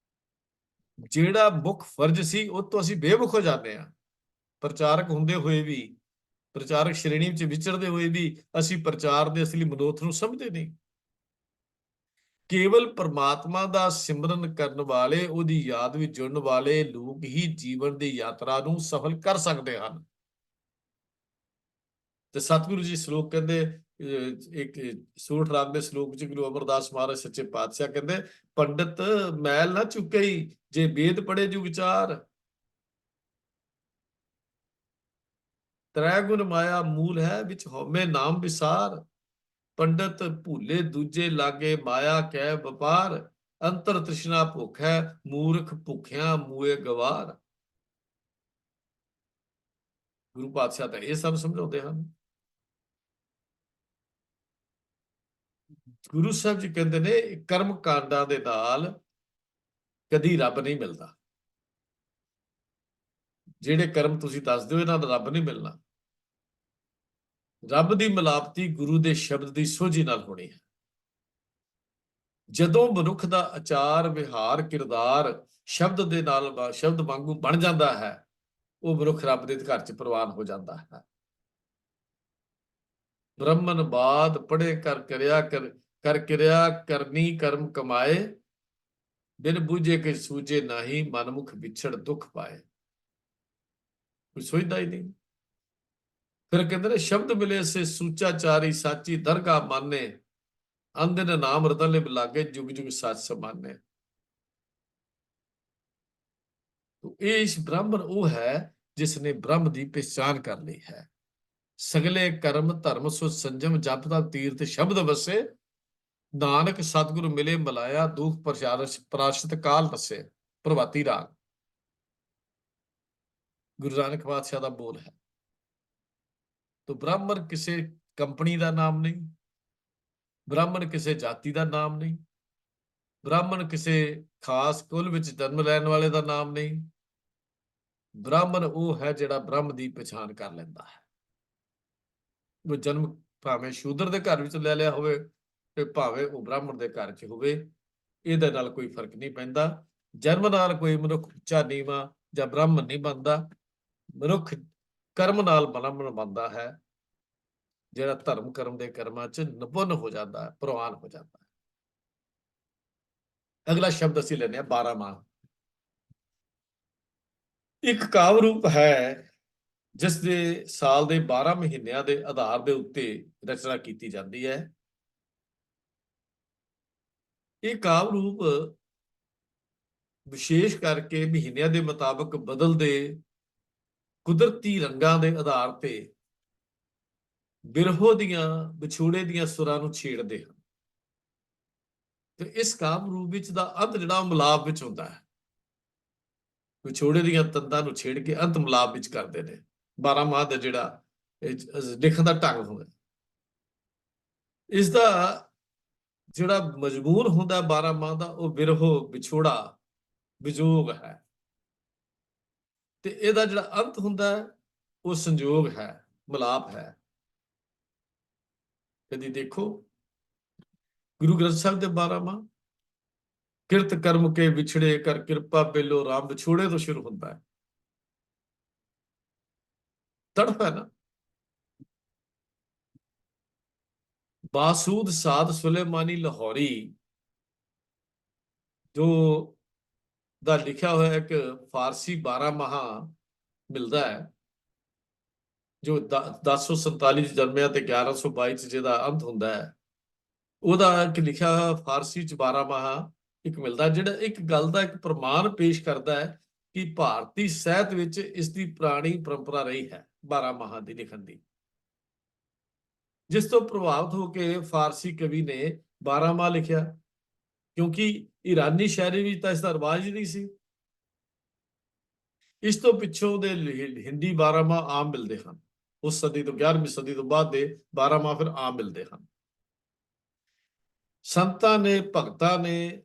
ਜਿਹੜਾ ਮੁੱਖ ਫਰਜ਼ ਸੀ ਉਹ ਤੋਂ ਅਸੀਂ ਬੇਮੁਖ ਹੋ ਜਾਂਦੇ ਹਾਂ। ਪ੍ਰਚਾਰਕ ਹੁੰਦੇ ਹੋਏ ਵੀ, ਪ੍ਰਚਾਰਕ ਸ਼੍ਰੇਣੀ ਵਿੱਚ ਵਿਚਰਦੇ ਹੋਏ ਵੀ ਅਸੀਂ ਪ੍ਰਚਾਰ ਦੇ ਅਸਲੀ ਮਨੋਰਥ ਨੂੰ ਸਮਝਦੇ ਨਹੀਂ। ਕੇਵਲ ਪਰਮਾਤਮਾ ਦਾ ਸਿਮਰਨ ਕਰਨ ਵਾਲੇ, ਉਹਦੀ ਯਾਦ ਵਿੱਚ ਜੁੜਨ ਵਾਲੇ ਲੋਕ ਹੀ ਜੀਵਨ ਦੀ ਯਾਤਰਾ ਨੂੰ ਸਫਲ ਕਰ ਸਕਦੇ ਹਨ। ਤੇ ਸਤਿਗੁਰੂ ਜੀ ਸ਼ਲੋਕ ਕਹਿੰਦੇ, ਇੱਕ ਸੂਰਠ ਰਾਗ ਦੇ ਸ਼ਲੋਕ ਚ ਗੁਰੂ ਅਮਰਦਾਸ ਮਹਾਰਾਜ ਸੱਚੇ ਪਾਤਸ਼ਾਹ ਕਹਿੰਦੇ, ਪੰਡਤ ਮੈਲ ਨਾ ਚੁੱਕਈ ਜੇ ਵੇਦ ਪੜ੍ਹੇ ਜੁ ਵਿਚਾਰ, ਤ੍ਰੈ ਗੁਣ ਮਾਇਆ ਮੂਲ ਹੈ ਵਿੱਚ ਹਉਮੈ ਨਾਮ ਵਿਸਾਰ, ਪੰਡਤ ਭੂਲੇ ਦੂਜੇ ਲਾਗੇ ਮਾਇਆ ਕੈ ਵਪਾਰ, ਅੰਤਰ ਤ੍ਰਿਸ਼ਨਾ ਭੁੱਖ ਹੈ ਮੂਰਖ ਭੁੱਖਿਆਂ ਮੂਏ ਗਵਾਰ। ਗੁਰੂ ਪਾਤਸ਼ਾਹ ਤਾਂ ਇਹ ਸਭ ਸਮਝਾਉਂਦੇ ਹਨ। ਗੁਰੂ ਸਾਹਿਬ ਜੀ ਕਹਿੰਦੇ ਨੇ ਕਰਮ ਕਾਂਡਾਂ ਦੇ ਨਾਲ ਕਦੀ ਰੱਬ ਨਹੀਂ ਮਿਲਦਾ। ਜਿਹੜੇ ਕਰਮ ਤੁਸੀਂ ਦੱਸਦੇ ਹੋ ਇਹਨਾਂ ਦਾ ਰੱਬ ਨਹੀਂ ਮਿਲਣਾ। ਰੱਬ ਦੀ ਮਿਲਾਪਤੀ ਗੁਰੂ ਦੇ ਸ਼ਬਦ ਦੀ ਸੋਝੀ ਨਾਲ ਹੋਣੀ ਹੈ। ਜਦੋਂ ਮਨੁੱਖ ਦਾ ਆਚਾਰ ਵਿਹਾਰ ਕਿਰਦਾਰ ਸ਼ਬਦ ਦੇ ਨਾਲ, ਸ਼ਬਦ ਵਾਂਗੂ ਬਣ ਜਾਂਦਾ ਹੈ, ਉਹ ਮਨੁੱਖ ਰੱਬ ਦੇ ਘਰ ਚ ਪ੍ਰਵਾਨ ਹੋ ਜਾਂਦਾ ਹੈ। ਬ੍ਰਹਮਨ ਬਾਦ ਪੜ੍ਹੇ ਕਰ ਕਿਰਿਆ ਕਰਨੀ ਕਰਮ ਕਮਾਏ, ਬਿਨ ਬੂਝੇ ਕਿ ਸੂਝੇ ਨਾਹੀ ਮਨਮੁਖ ਵਿਛੜ ਦੁੱਖ ਪਾਏ। ਕੋਈ ਸੋਚਦਾ ਹੀ ਨਹੀਂ। ਫਿਰ ਕਹਿੰਦੇ ਨੇ ਸ਼ਬਦ ਮਿਲੇ ਸੇ ਸੂਚਾਚਾਰੀ ਸਾਚੀ ਦਰਗਾਹ ਮਾਨੇ, ਅੰਦਨ ਨਾਮ ਰਤਨ ਲਿਵ ਲਾਗੇ ਜੁਗ ਜੁਗ ਸੱਚ ਸਮਾਨੇ। ਇਹ ਬ੍ਰਾਹਮਣ ਉਹ ਹੈ ਜਿਸ ਨੇ ਬ੍ਰਹਮ ਦੀ ਪਛਾਣ ਕਰ ਲਈ ਹੈ। ਸਗਲੇ ਕਰਮ ਧਰਮ ਸੋ ਸੰਜਮ ਜਪ ਦਾ ਤੀਰਥ ਸ਼ਬਦ ਵਸੇ, ਨਾਨਕ ਸਤਿਗੁਰ ਮਿਲੇ ਮਲਾਇਆ ਦੁਖ ਪ੍ਰਾਸ਼ਤ ਕਾਲ ਵਸੇ। ਪ੍ਰਭਾਤੀ ਰਾਗ ਗੁਰੂ ਨਾਨਕ ਪਾਤਸ਼ਾਹ ਦਾ ਬੋਲ ਹੈ। तो ब्राह्मण किसी कंपनी का नाम नहीं, ब्राह्मण किसी जाति का नाम नहीं, ब्राह्मण किसी खास कुल विच जन्म लैण वाले का नाम नहीं। ब्राह्मण वो है जिहड़ा ब्रह्म की पछाण कर लैंदा है। वो जन्म भावें शूद्र के घर विच ले लिया होवे ते भावें वो ब्राह्मण के घर च होवे, इहदे नाल कोई फर्क नहीं पैंदा। जन्म नाल कोई मनुख उच्चा नीवा जां ब्राह्मण नहीं बनता। मनुख कर्म नाल ब्राह्मण बनता है, ਜਿਹੜਾ ਧਰਮ ਕਰਮ ਦੇ ਕਰਮਾਂ ਚ ਨਿਪੁੰਨ ਹੋ ਜਾਂਦਾ ਹੈ, ਪ੍ਰਵਾਨ ਹੋ ਜਾਂਦਾ ਹੈ। ਅਗਲਾ ਸ਼ਬਦ ਅਸੀਂ ਲੈਂਦੇ ਹਾਂ 12 ਮਾਹ। ਇੱਕ ਕਾਵ ਰੂਪ ਹੈ ਜਿਸ ਦੇ ਸਾਲ ਦੇ 12 ਮਹੀਨਿਆਂ ਦੇ ਆਧਾਰ ਦੇ ਉੱਤੇ ਰਚਨਾ ਕੀਤੀ ਜਾਂਦੀ ਹੈ। ਇਹ ਕਾਵ ਰੂਪ ਵਿਸ਼ੇਸ਼ ਕਰਕੇ ਮਹੀਨਿਆਂ ਦੇ ਮੁਤਾਬਕ ਬਦਲਦੇ ਕੁਦਰਤੀ ਰੰਗਾਂ ਦੇ ਆਧਾਰ ਤੇ ਬਿਰਹੋ ਦੀਆਂ ਵਿਛੋੜੇ ਦੀਆਂ ਸੁਰਾਂ ਨੂੰ ਛੇੜਦੇ ਹਨ। ਤੇ ਇਸ ਕਾਵ ਰੂਪ ਵਿੱਚ ਦਾ ਅੰਤ ਜਿਹੜਾ ਮਿਲਾਪ ਵਿੱਚ ਹੁੰਦਾ ਹੈ। ਵਿਛੋੜੇ ਦੀਆਂ ਤੰਦਾਂ ਨੂੰ ਛੇੜ ਕੇ ਅੰਤ ਮਿਲਾਪ ਵਿੱਚ ਕਰਦੇ ਨੇ। 12 ਮਾਹ ਦਾ ਜਿਹੜਾ ਲਿਖਣ ਦਾ ਢੰਗ ਹੁੰਦਾ, ਇਸ ਦਾ ਜਿਹੜਾ ਮਜ਼ਮੂਨ ਹੁੰਦਾ 12 ਮਾਹ ਦਾ, ਉਹ ਬਿਰਹੋ ਵਿਛੋੜਾ ਵਿਜੋਗ ਹੈ। ਤੇ ਇਹਦਾ ਜਿਹੜਾ ਅੰਤ ਹੁੰਦਾ ਉਹ ਸੰਜੋਗ ਹੈ, ਮਿਲਾਪ ਹੈ। कदी देखो गुरु ग्रंथ साहिब दे 12 माह, किरत कर्म के विछड़े कर कृपा पेलो राम, विछोड़े तो शुरू होता है। तड़प है ना। बासूद साध सुलेमानी लाहौरी जो दा लिखा हुआ एक फारसी 12 माह मिलता है, जो 1047 ਚ ਜਨਮਿਆ ਤੇ 1122 ਚ ਜਿਹਦਾ ਅੰਤ ਹੁੰਦਾ ਹੈ। ਉਹਦਾ ਇੱਕ ਲਿਖਿਆ ਫਾਰਸੀ ਚ 12 ਮਾਹ ਇੱਕ ਮਿਲਦਾ, ਜਿਹੜਾ ਇੱਕ ਗੱਲ ਦਾ ਇੱਕ ਪ੍ਰਮਾਣ ਪੇਸ਼ ਕਰਦਾ ਹੈ ਕਿ ਭਾਰਤੀ ਸਾਹਿਤ ਵਿੱਚ ਇਸ ਦੀ ਪੁਰਾਣੀ ਪਰੰਪਰਾ ਰਹੀ ਹੈ 12 ਮਾਹ ਦੀ ਲਿਖਣ ਦੀ, ਜਿਸ ਤੋਂ ਪ੍ਰਭਾਵਿਤ ਹੋ ਕੇ ਫਾਰਸੀ ਕਵੀ ਨੇ 12 ਮਾਹ ਲਿਖਿਆ। ਕਿਉਂਕਿ ਈਰਾਨੀ ਸ਼ਾਇਰੀ ਵਿੱਚ ਤਾਂ ਇਸ ਦਾ ਰਿਵਾਜ ਹੀ ਨਹੀਂ ਸੀ। ਇਸ ਤੋਂ ਪਿੱਛੋਂ ਦੇ ਹਿੰਦੀ 12 ਮਾਹ ਆਮ ਮਿਲਦੇ ਹਨ। ਉਸ ਸਦੀ ਤੋਂ 11ਵੀਂ ਸਦੀ ਤੋਂ ਬਾਅਦ ਦੇ 12 ਮਾਹ ਫਿਰ ਆਮ ਮਿਲਦੇ ਹਨ। ਸੰਤਾਂ ਨੇ, ਭਗਤਾਂ ਨੇ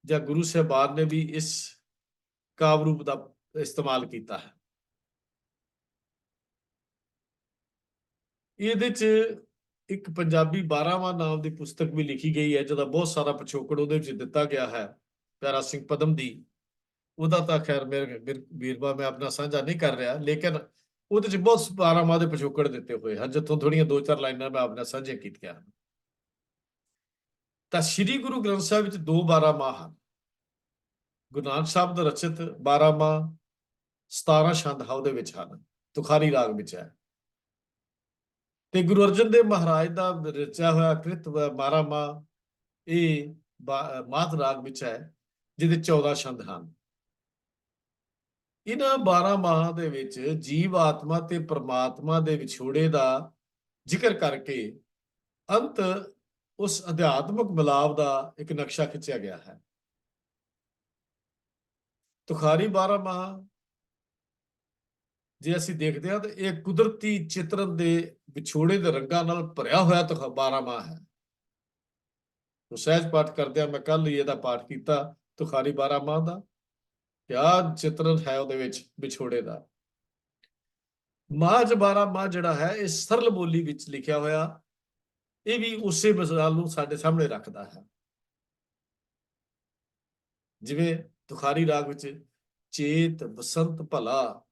ਜਾਂ ਗੁਰੂ ਸਾਹਿਬਾਨ ਨੇ ਵੀ ਇਸ ਕਾਵਿ ਰੂਪ ਦਾ ਇਸਤੇਮਾਲ ਕੀਤਾ ਹੈ। ਇਹਦੇ ਚ ਇੱਕ ਪੰਜਾਬੀ 12ਵਾਂ ਨਾਮ ਦੀ ਪੁਸਤਕ ਵੀ ਲਿਖੀ ਗਈ ਹੈ, ਜਿਹਦਾ ਬਹੁਤ ਸਾਰਾ ਪਿਛੋਕੜ ਉਹਦੇ ਵਿੱਚ ਦਿੱਤਾ ਗਿਆ ਹੈ, ਪਿਆਰਾ ਸਿੰਘ ਪਦਮ ਦੀ। ਉਹਦਾ ਤਾਂ ਖੈਰ ਮੇਰੇ ਵੀਰਵਾ ਮੈਂ ਆਪਣਾ ਸਾਂਝਾ ਨਹੀਂ ਕਰ ਰਿਹਾ, ਲੇਕਿਨ ਉਹਦੇ ਚ ਬਹੁਤ 12 ਮਾਹ ਦੇ ਪਿਛੋਕੜ ਦਿੱਤੇ ਹੋਏ ਹਨ, ਜਿੱਥੋਂ ਥੋੜੀਆਂ 2-4 ਲਾਈਨਾਂ ਮੈਂ ਆਪਣਾ ਸਾਂਝੇ ਕੀਤੀਆਂ ਹਨ। ਤਾਂ ਸ੍ਰੀ ਗੁਰੂ ਗ੍ਰੰਥ ਸਾਹਿਬ ਵਿੱਚ 12 ਮਾਹ ਹਨ। ਗੁਰੂ ਨਾਨਕ ਸਾਹਿਬ ਦਾ ਰਚਿਤ 12 ਮਾਹ 17 ਛੰਦ ਉਹਦੇ ਵਿੱਚ ਹਨ, ਤੁਖਾਰੀ ਰਾਗ ਵਿੱਚ ਹੈ। ਤੇ ਗੁਰੂ ਅਰਜਨ ਦੇਵ ਮਹਾਰਾਜ ਦਾ ਰਚਿਆ ਹੋਇਆ ਕ੍ਰਿਤ 12 ਮਾਹ ਇਹ ਮਾਤ ਰਾਗ ਵਿੱਚ ਹੈ, ਜਿਹਦੇ 14 ਛੰਦ ਹਨ। ਇਹਨਾਂ 12 ਮਾਹਾਂ ਦੇ ਵਿੱਚ ਜੀਵ ਆਤਮਾ ਤੇ ਪ੍ਰਮਾਤਮਾ ਦੇ ਵਿਛੋੜੇ ਦਾ ਜ਼ਿਕਰ ਕਰਕੇ ਅੰਤ ਉਸ ਅਧਿਆਤਮਕ ਮਿਲਾਪ ਦਾ ਇੱਕ ਨਕਸ਼ਾ ਖਿੱਚਿਆ ਗਿਆ ਹੈ। ਤੁਖਾਰੀ 12 ਮਾਹ ਜੇ ਅਸੀਂ ਦੇਖਦੇ ਹਾਂ ਤਾਂ ਇਹ ਕੁਦਰਤੀ ਚਿਤਰਨ ਦੇ ਵਿਛੋੜੇ ਦੇ ਰੰਗਾਂ ਨਾਲ ਭਰਿਆ ਹੋਇਆ 12 ਮਾਹ ਹੈ। ਸਹਿਜ ਪਾਠ ਕਰਦਿਆਂ ਮੈਂ ਕੱਲ ਹੀ ਇਹਦਾ ਪਾਠ ਕੀਤਾ, ਤੁਖਾਰੀ 12 ਮਾਹ ਦਾ ਕਿਆ ਚਿਤਰਨ ਹੈ ਉਹਦੇ ਵਿੱਚ ਵਿਛੋੜੇ ਦਾ। ਮਾਹ 12 ਮਾਹ ਜਿਹੜਾ ਹੈ ਇਹ ਸਰਲ ਬੋਲੀ ਵਿੱਚ ਲਿਖਿਆ ਹੋਇਆ, ਇਹ ਵੀ ਉਸੇ ਮਿਸਾਲ ਨੂੰ ਸਾਡੇ ਸਾਹਮਣੇ ਰੱਖਦਾ ਹੈ। ਜਿਵੇਂ ਤੁਖਾਰੀ ਰਾਗ ਵਿੱਚ ਚੇਤ ਬਸੰਤ ਭਲਾ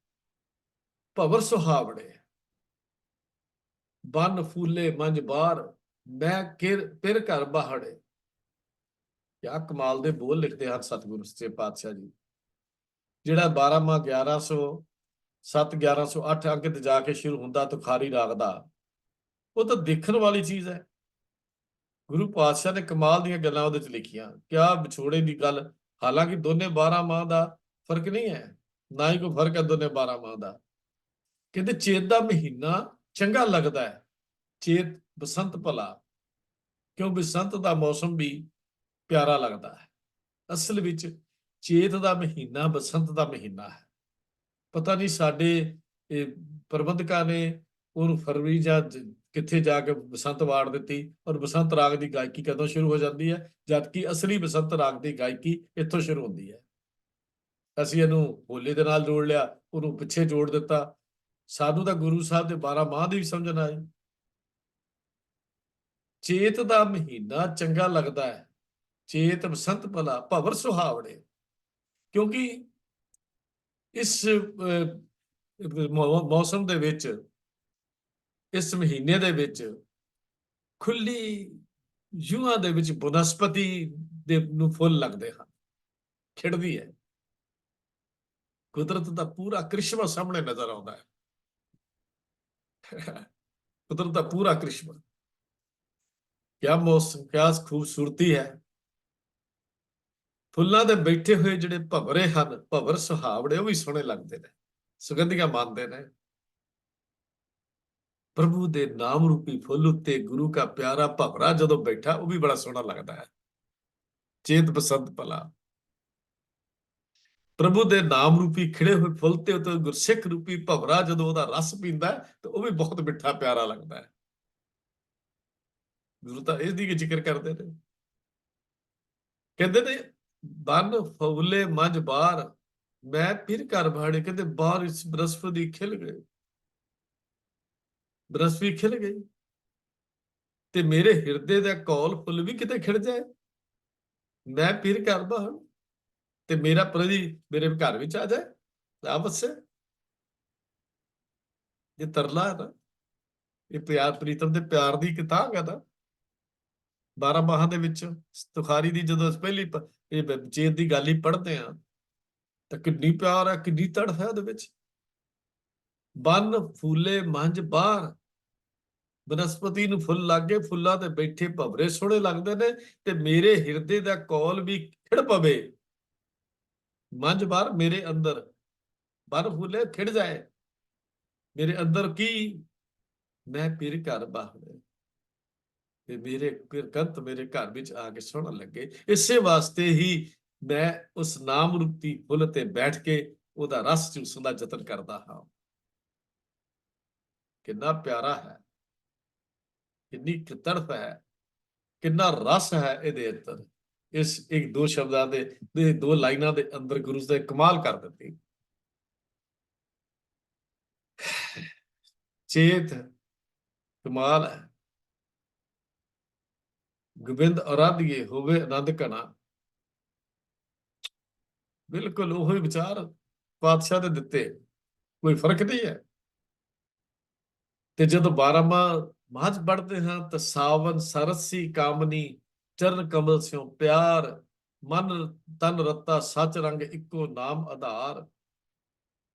ਭਵਰ ਸੁਹਾਵੜੇ ਬਨ ਫੂਲੇ ਮੰਝ ਬਾਹਰ ਮੈਂ ਫਿਰ ਘਰ ਬਾਹੜੇ। ਕਿਆ ਕਮਾਲ ਦੇ ਬੋਲ ਲਿਖਦੇ ਹਨ ਸਤਿਗੁਰੂ ਸੱਚੇ ਪਾਤਸ਼ਾਹ ਜੀ। ਜਿਹੜਾ 12 ਮਾਹ 1107 1108 ਅੰਕ ਤੇ ਜਾ ਕੇ ਸ਼ੁਰੂ ਹੁੰਦਾ ਤੁਖਾਰੀ ਰਾਗ ਦਾ, ਉਹ ਤਾਂ ਦੇਖਣ ਵਾਲੀ ਚੀਜ਼ ਹੈ। ਗੁਰੂ ਪਾਤਸ਼ਾਹ ਨੇ ਕਮਾਲ ਦੀਆਂ ਗੱਲਾਂ ਉਹਦੇ ਚ ਲਿਖੀਆਂ। ਕਿਆ ਵਿਛੋੜੇ ਦੀ ਗੱਲ, ਹਾਲਾਂਕਿ ਦੋਨੇ 12 ਮਾਹ ਦਾ ਫਰਕ ਨਹੀਂ ਹੈ, ਨਾ ਹੀ ਕੋਈ ਫਰਕ ਹੈ ਦੋਨੇ 12 ਮਾਹ ਦਾ। ਕਹਿੰਦੇ ਚੇਤ ਦਾ ਮਹੀਨਾ ਚੰਗਾ ਲੱਗਦਾ ਹੈ, ਚੇਤ ਬਸੰਤ ਭਲਾ, ਕਿਉਂ ਬਸੰਤ ਦਾ ਮੌਸਮ ਵੀ ਪਿਆਰਾ ਲੱਗਦਾ ਹੈ। ਅਸਲ ਵਿੱਚ ਚੇਤ ਦਾ ਮਹੀਨਾ ਬਸੰਤ ਦਾ ਮਹੀਨਾ ਹੈ। ਪਤਾ ਨਹੀਂ ਸਾਡੇ ਪ੍ਰਬੰਧਕਾਂ ਨੇ ਉਹਨੂੰ ਫਰਵਰੀ ਜਾਂ ਕਿੱਥੇ ਜਾ ਕੇ ਬਸੰਤ ਵਾੜ ਦਿੱਤੀ, ਔਰ ਬਸੰਤ ਰਾਗ ਦੀ ਗਾਇਕੀ ਕਦੋਂ ਸ਼ੁਰੂ ਹੋ ਜਾਂਦੀ ਹੈ, ਜਦਕਿ ਅਸਲੀ ਬਸੰਤ ਰਾਗ ਦੀ ਗਾਇਕੀ ਇੱਥੋਂ ਸ਼ੁਰੂ ਹੁੰਦੀ ਹੈ। ਅਸੀਂ ਇਹਨੂੰ ਹੋਲੇ ਦੇ ਨਾਲ ਜੋੜ ਲਿਆ, ਉਹਨੂੰ ਪਿੱਛੇ ਜੋੜ ਦਿੱਤਾ। ਸਾਨੂੰ ਤਾਂ ਗੁਰੂ ਸਾਹਿਬ ਦੇ 12 ਮਾਹ ਦੀ ਵੀ ਸਮਝ ਨਾ ਆਈ। ਚੇਤ ਦਾ ਮਹੀਨਾ ਚੰਗਾ ਲੱਗਦਾ ਹੈ, ਚੇਤ ਬਸੰਤ ਭਲਾ ਭਵਰ ਸੁਹਾਵੜੇ, ਕਿਉਂਕਿ ਇਸ ਮੌਸਮ ਦੇ ਵਿੱਚ, ਇਸ ਮਹੀਨੇ ਦੇ ਵਿੱਚ ਖੁੱਲੀ ਜੂਹਾਂ ਦੇ ਵਿੱਚ ਬਨਸਪਤੀ ਦੇ ਨੂੰ ਫੁੱਲ ਲੱਗਦੇ ਹਨ, ਖਿੜਦੀ ਹੈ। ਕੁਦਰਤ ਦਾ ਪੂਰਾ ਕ੍ਰਿਸ਼ਮਾ ਸਾਹਮਣੇ ਨਜ਼ਰ ਆਉਂਦਾ ਹੈ। ਕੁਦਰਤ ਦਾ ਪੂਰਾ ਕ੍ਰਿਸ਼ਮਾ, ਕਿਆ ਮੌਸਮ, ਕਿਆ ਖੂਬਸੂਰਤੀ ਹੈ। ਫੁੱਲਾਂ ਦੇ ਬੈਠੇ ਹੋਏ ਜਿਹੜੇ ਭਵਰੇ ਹਨ, ਭਵਰ ਸੁਹਾਵੜੇ, ਉਹ ਵੀ ਸੋਹਣੇ ਲੱਗਦੇ ਨੇ, ਸੁਗੰਧੀਆਂ ਮਾਣਦੇ ਨੇ। ਪ੍ਰਭੂ ਦੇ ਨਾਮ ਰੂਪੀ ਫੁੱਲ ਉੱਤੇ ਗੁਰੂ ਦਾ ਪਿਆਰਾ ਭਵਰਾ ਜਦੋਂ ਬੈਠਾ, ਉਹ ਵੀ ਬੜਾ ਸੋਹਣਾ ਲੱਗਦਾ ਹੈ। ਚੇਤ ਬਸੰਤ ਭਲਾ, ਪ੍ਰਭੂ ਦੇ ਨਾਮ ਰੂਪੀ ਖਿੜੇ ਹੋਏ ਫੁੱਲ ਤੇ ਉਤੇ ਗੁਰਸਿੱਖ ਰੂਪੀ ਭਵਰਾ ਜਦੋਂ ਉਹਦਾ ਰਸ ਪੀਂਦਾ ਤਾਂ ਉਹ ਵੀ ਬਹੁਤ ਮਿੱਠਾ ਪਿਆਰਾ ਲੱਗਦਾ ਹੈ। ਗੁਰੂ ਤਾਂ ਇਸ ਦੀ ਜ਼ਿਕਰ ਕਰਦੇ ਨੇ, ਕਹਿੰਦੇ ਨੇ ਬਨ ਫੁੱਲੇ ਮੰਝ ਬਾਹਰ ਮੈਂ ਫਿਰ ਘਰ ਬਾੜੇ। ਕਹਿੰਦੇ ਬਾਹਰ ਇਸ ਬਨਸਪਤੀ ਖਿਲ ਗਏ, ਬਨਸਪਤੀ ਖਿਲ ਗਈ ਤੇ ਮੇਰੇ ਹਿਰਦੇ ਦਾ ਕੌਲ ਫੁੱਲ ਵੀ ਕਿਤੇ ਖਿੜ ਜਾਏ। ਮੈਂ ਫਿਰ ਘਰ ਬਾਹਰ ਤੇ ਮੇਰਾ ਪ੍ਰਭੂ ਮੇਰੇ ਘਰ ਵਿੱਚ ਆ ਜਾਏ। ਆਪਸ ਇਹ ਤਰਲਾ ਹੈ ਨਾ, ਇਹ ਪਿਆਰ ਪ੍ਰੀਤਮ ਦੇ ਪਿਆਰ ਦੀ ਕਿਤਾਬ ਹੈ ਨਾ। 12 ਮਾਹਾਂ ਦੇ ਵਿੱਚ ਤੁਖਾਰੀ ਦੀ ਜਦੋਂ ਪਹਿਲੀ ਇਹ ਚੇਤ ਦੀ ਗੱਲ ਹੀ ਪੜ੍ਹਦੇ ਆ ਤਾਂ ਕਿੰਨੀ ਪਿਆਰ ਹੈ, ਕਿੰਨੀ ਤੜਫ ਹੈ ਉਹਦੇ ਵਿੱਚ। ਬਨ ਫੂਲੇ ਮੰਝ ਬਾਹਰ, ਬਨਸਪਤੀ ਨੂੰ ਫੁੱਲ ਲੱਗੇ, ਫੁੱਲਾਂ ਤੇ ਬੈਠੇ ਭਵਰੇ ਸੋਹਣੇ ਲੱਗਦੇ ਨੇ, ਤੇ ਮੇਰੇ ਹਿਰਦੇ ਦਾ ਕੌਲ ਵੀ ਖਿੜ ਪਵੇ। ਮੰਝ ਬਾਹਰ ਮੇਰੇ ਅੰਦਰ, ਬਨ ਫੁੱਲੇ ਖਿੜ ਜਾਏ ਮੇਰੇ ਅੰਦਰ, ਕੀ ਮੈਂ ਫਿਰ ਘਰ ਬਾਹਰ ਤੇ ਮੇਰੇ ਕੰਤ ਮੇਰੇ ਘਰ ਵਿੱਚ ਆ ਕੇ ਸੋਹਣਾ ਲੱਗੇ। ਇਸੇ ਵਾਸਤੇ ਹੀ ਮੈਂ ਉਸ ਨਾਮ ਰੂਪੀ ਫੁੱਲ ਤੇ ਬੈਠ ਕੇ ਉਹਦਾ ਰਸ ਚੂਸਣ ਦਾ ਯਤਨ ਕਰਦਾ ਹਾਂ। ਕਿੰਨਾ ਪਿਆਰਾ ਹੈ, ਕਿੰਨੀ ਤੜਫ ਹੈ, ਕਿੰਨਾ ਰਸ ਹੈ ਇਹਦੇ ਅੰਦਰ। ਇਸ ਇੱਕ ਦੋ ਸ਼ਬਦਾਂ ਦੇ ਦੋ ਲਾਈਨਾਂ ਦੇ ਅੰਦਰ ਗੁਰੂ ਨੇ ਕਮਾਲ ਕਰ ਦਿੱਤੀ। ਚੇਤ ਕਮਾਲ ਹੈ, ਗੋਬਿੰਦ ਅਰਾਧੀਏ ਹੋਵੇ ਆਨੰਦ ਘਣਾ। ਬਿਲਕੁਲ ਉਹੀ ਵਿਚਾਰ ਪਾਤਸ਼ਾਹ ਦੇ ਦਿੱਤੇ, ਕੋਈ ਫਰਕ ਨਹੀਂ ਹੈ। ਤੇ ਜਦੋਂ 12ਵਾਂ ਮਾਝ ਪੜ੍ਹਦੇ ਹਾਂ ਤਾਂ ਸਾਵਨ ਸਰਸੀ ਕਾਮਨੀ ਚਰਨ ਕਮਲ ਸਿਓ ਪਿਆਰ, ਮਨ ਤਨ ਰਤਾ ਸਚ ਰੰਗ ਇੱਕੋ ਨਾਮ ਆਧਾਰ।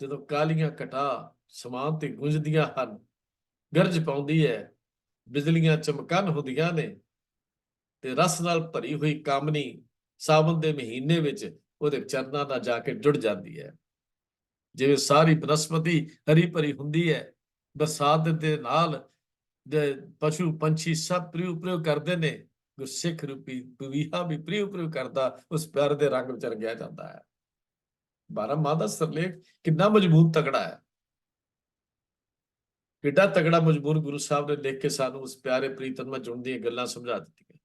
ਜਦੋਂ ਕਾਲੀਆਂ ਘਟਾ ਸਮਾਨ ਤੇ ਗੁੰਜਦੀਆਂ ਹਨ, ਗਰਜ ਪਾਉਂਦੀ ਹੈ, ਬਿਜਲੀਆਂ ਚਮਕਨ ਹੁੰਦੀਆਂ ਨੇ, ਤੇ ਰਸ ਨਾਲ ਭਰੀ ਹੋਈ ਕਾਮਨੀ ਸਾਵਨ ਦੇ ਮਹੀਨੇ ਵਿੱਚ ਉਹਦੇ ਚਰਨਾਂ ਨਾਲ ਜਾ ਕੇ ਜੁੜ ਜਾਂਦੀ ਹੈ। ਜਿਵੇਂ ਸਾਰੀ ਬਨਸਪਤੀ ਹਰੀ ਭਰੀ ਹੁੰਦੀ ਹੈ, ਬਰਸਾਤ ਦੇ ਨਾਲ ਦੇ ਪਸ਼ੂ ਪੰਛੀ ਸਭ ਪ੍ਰਿਉ ਪ੍ਰਿਉ ਕਰਦੇ ਨੇ, ਗੁਰਸਿੱਖ ਰੂਪੀ ਬਵੀਹਾ ਵੀ ਪ੍ਰਿਉ ਪ੍ਰਿਉ ਕਰਦਾ ਉਸ ਪਿਆਰ ਦੇ ਰੰਗ ਵਿੱਚ ਰੰਗਿਆ ਜਾਂਦਾ ਹੈ। 12 ਮਾਹ ਦਾ ਸਿਰਲੇਖ ਕਿੰਨਾ ਮਜ਼ਬੂਤ ਤਗੜਾ ਹੈ, ਕਿੱਡਾ ਤਗੜਾ ਮਜ਼ਬੂਤ ਗੁਰੂ ਸਾਹਿਬ ਨੇ ਲਿਖ ਕੇ ਸਾਨੂੰ ਉਸ ਪਿਆਰੇ ਪ੍ਰੀਤਮ ਨਾਲ ਜੁੜਨ ਦੀਆਂ ਗੱਲਾਂ ਸਮਝਾ ਦਿੱਤੀਆਂ।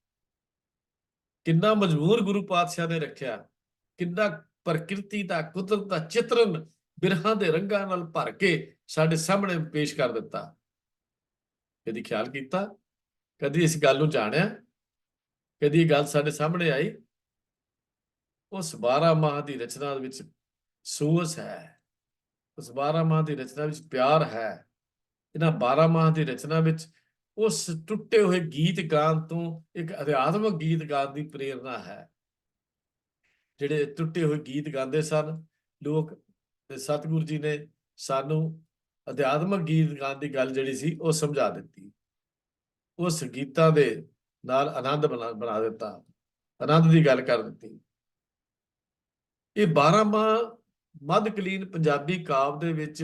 ਕਿੰਨਾ ਮਜ਼ਬੂਤ ਗੁਰੂ ਪਾਤਸ਼ਾਹ ਨੇ ਰੱਖਿਆ, ਕਿੰਨਾ ਪ੍ਰਕਿਰਤੀ ਦਾ ਕੁਦਰਤ ਦਾ ਚਿਤਰਨ ਬਿਰਹਾਂ ਦੇ ਰੰਗਾਂ ਨਾਲ ਭਰ ਕੇ ਸਾਡੇ ਸਾਹਮਣੇ ਪੇਸ਼ ਕਰ ਦਿੱਤਾ। ਕਦੀ ਖਿਆਲ ਕੀਤਾ, ਕਦੀ ਇਸ ਗੱਲ ਨੂੰ ਜਾਣਿਆ, ਕਦੀ ਇਹ ਗੱਲ ਸਾਡੇ ਸਾਹਮਣੇ ਆਈ? ਉਸ 12 ਮਾਹ ਦੀ ਰਚਨਾ ਵਿੱਚ ਸੂਸ ਹੈ, ਉਸ 12 ਮਾਹ ਦੀ ਰਚਨਾ ਵਿੱਚ ਪਿਆਰ ਹੈ। ਇਹਨਾਂ 12 ਮਾਹ ਦੀ ਰਚਨਾ ਵਿੱਚ ਉਸ ਟੁੱਟੇ ਹੋਏ ਗੀਤ ਗਾਣ ਤੋਂ ਇੱਕ ਅਧਿਆਤਮਕ ਗੀਤ ਗਾਣ ਦੀ ਪ੍ਰੇਰਨਾ ਹੈ। ਜਿਹੜੇ ਟੁੱਟੇ ਹੋਏ ਗੀਤ ਗਾਉਂਦੇ ਸਨ ਲੋਕ, ਤੇ ਸਤਿਗੁਰੂ ਜੀ ਨੇ ਸਾਨੂੰ ਅਧਿਆਤਮਕ ਗੀਤ ਗਾਣ ਦੀ ਗੱਲ ਜਿਹੜੀ ਸੀ ਉਹ ਸਮਝਾ ਦਿੱਤੀ। ਉਸ ਗੀਤਾਂ ਦੇ ਨਾਲ ਆਨੰਦ ਬਣਾ ਦਿੱਤਾ, ਆਨੰਦ ਦੀ ਗੱਲ ਕਰ ਦਿੱਤੀ। ਇਹ 12 ਮਾਹ ਮੱਧਕਾਲੀਨ ਪੰਜਾਬੀ ਕਾਵਿ ਦੇ ਵਿੱਚ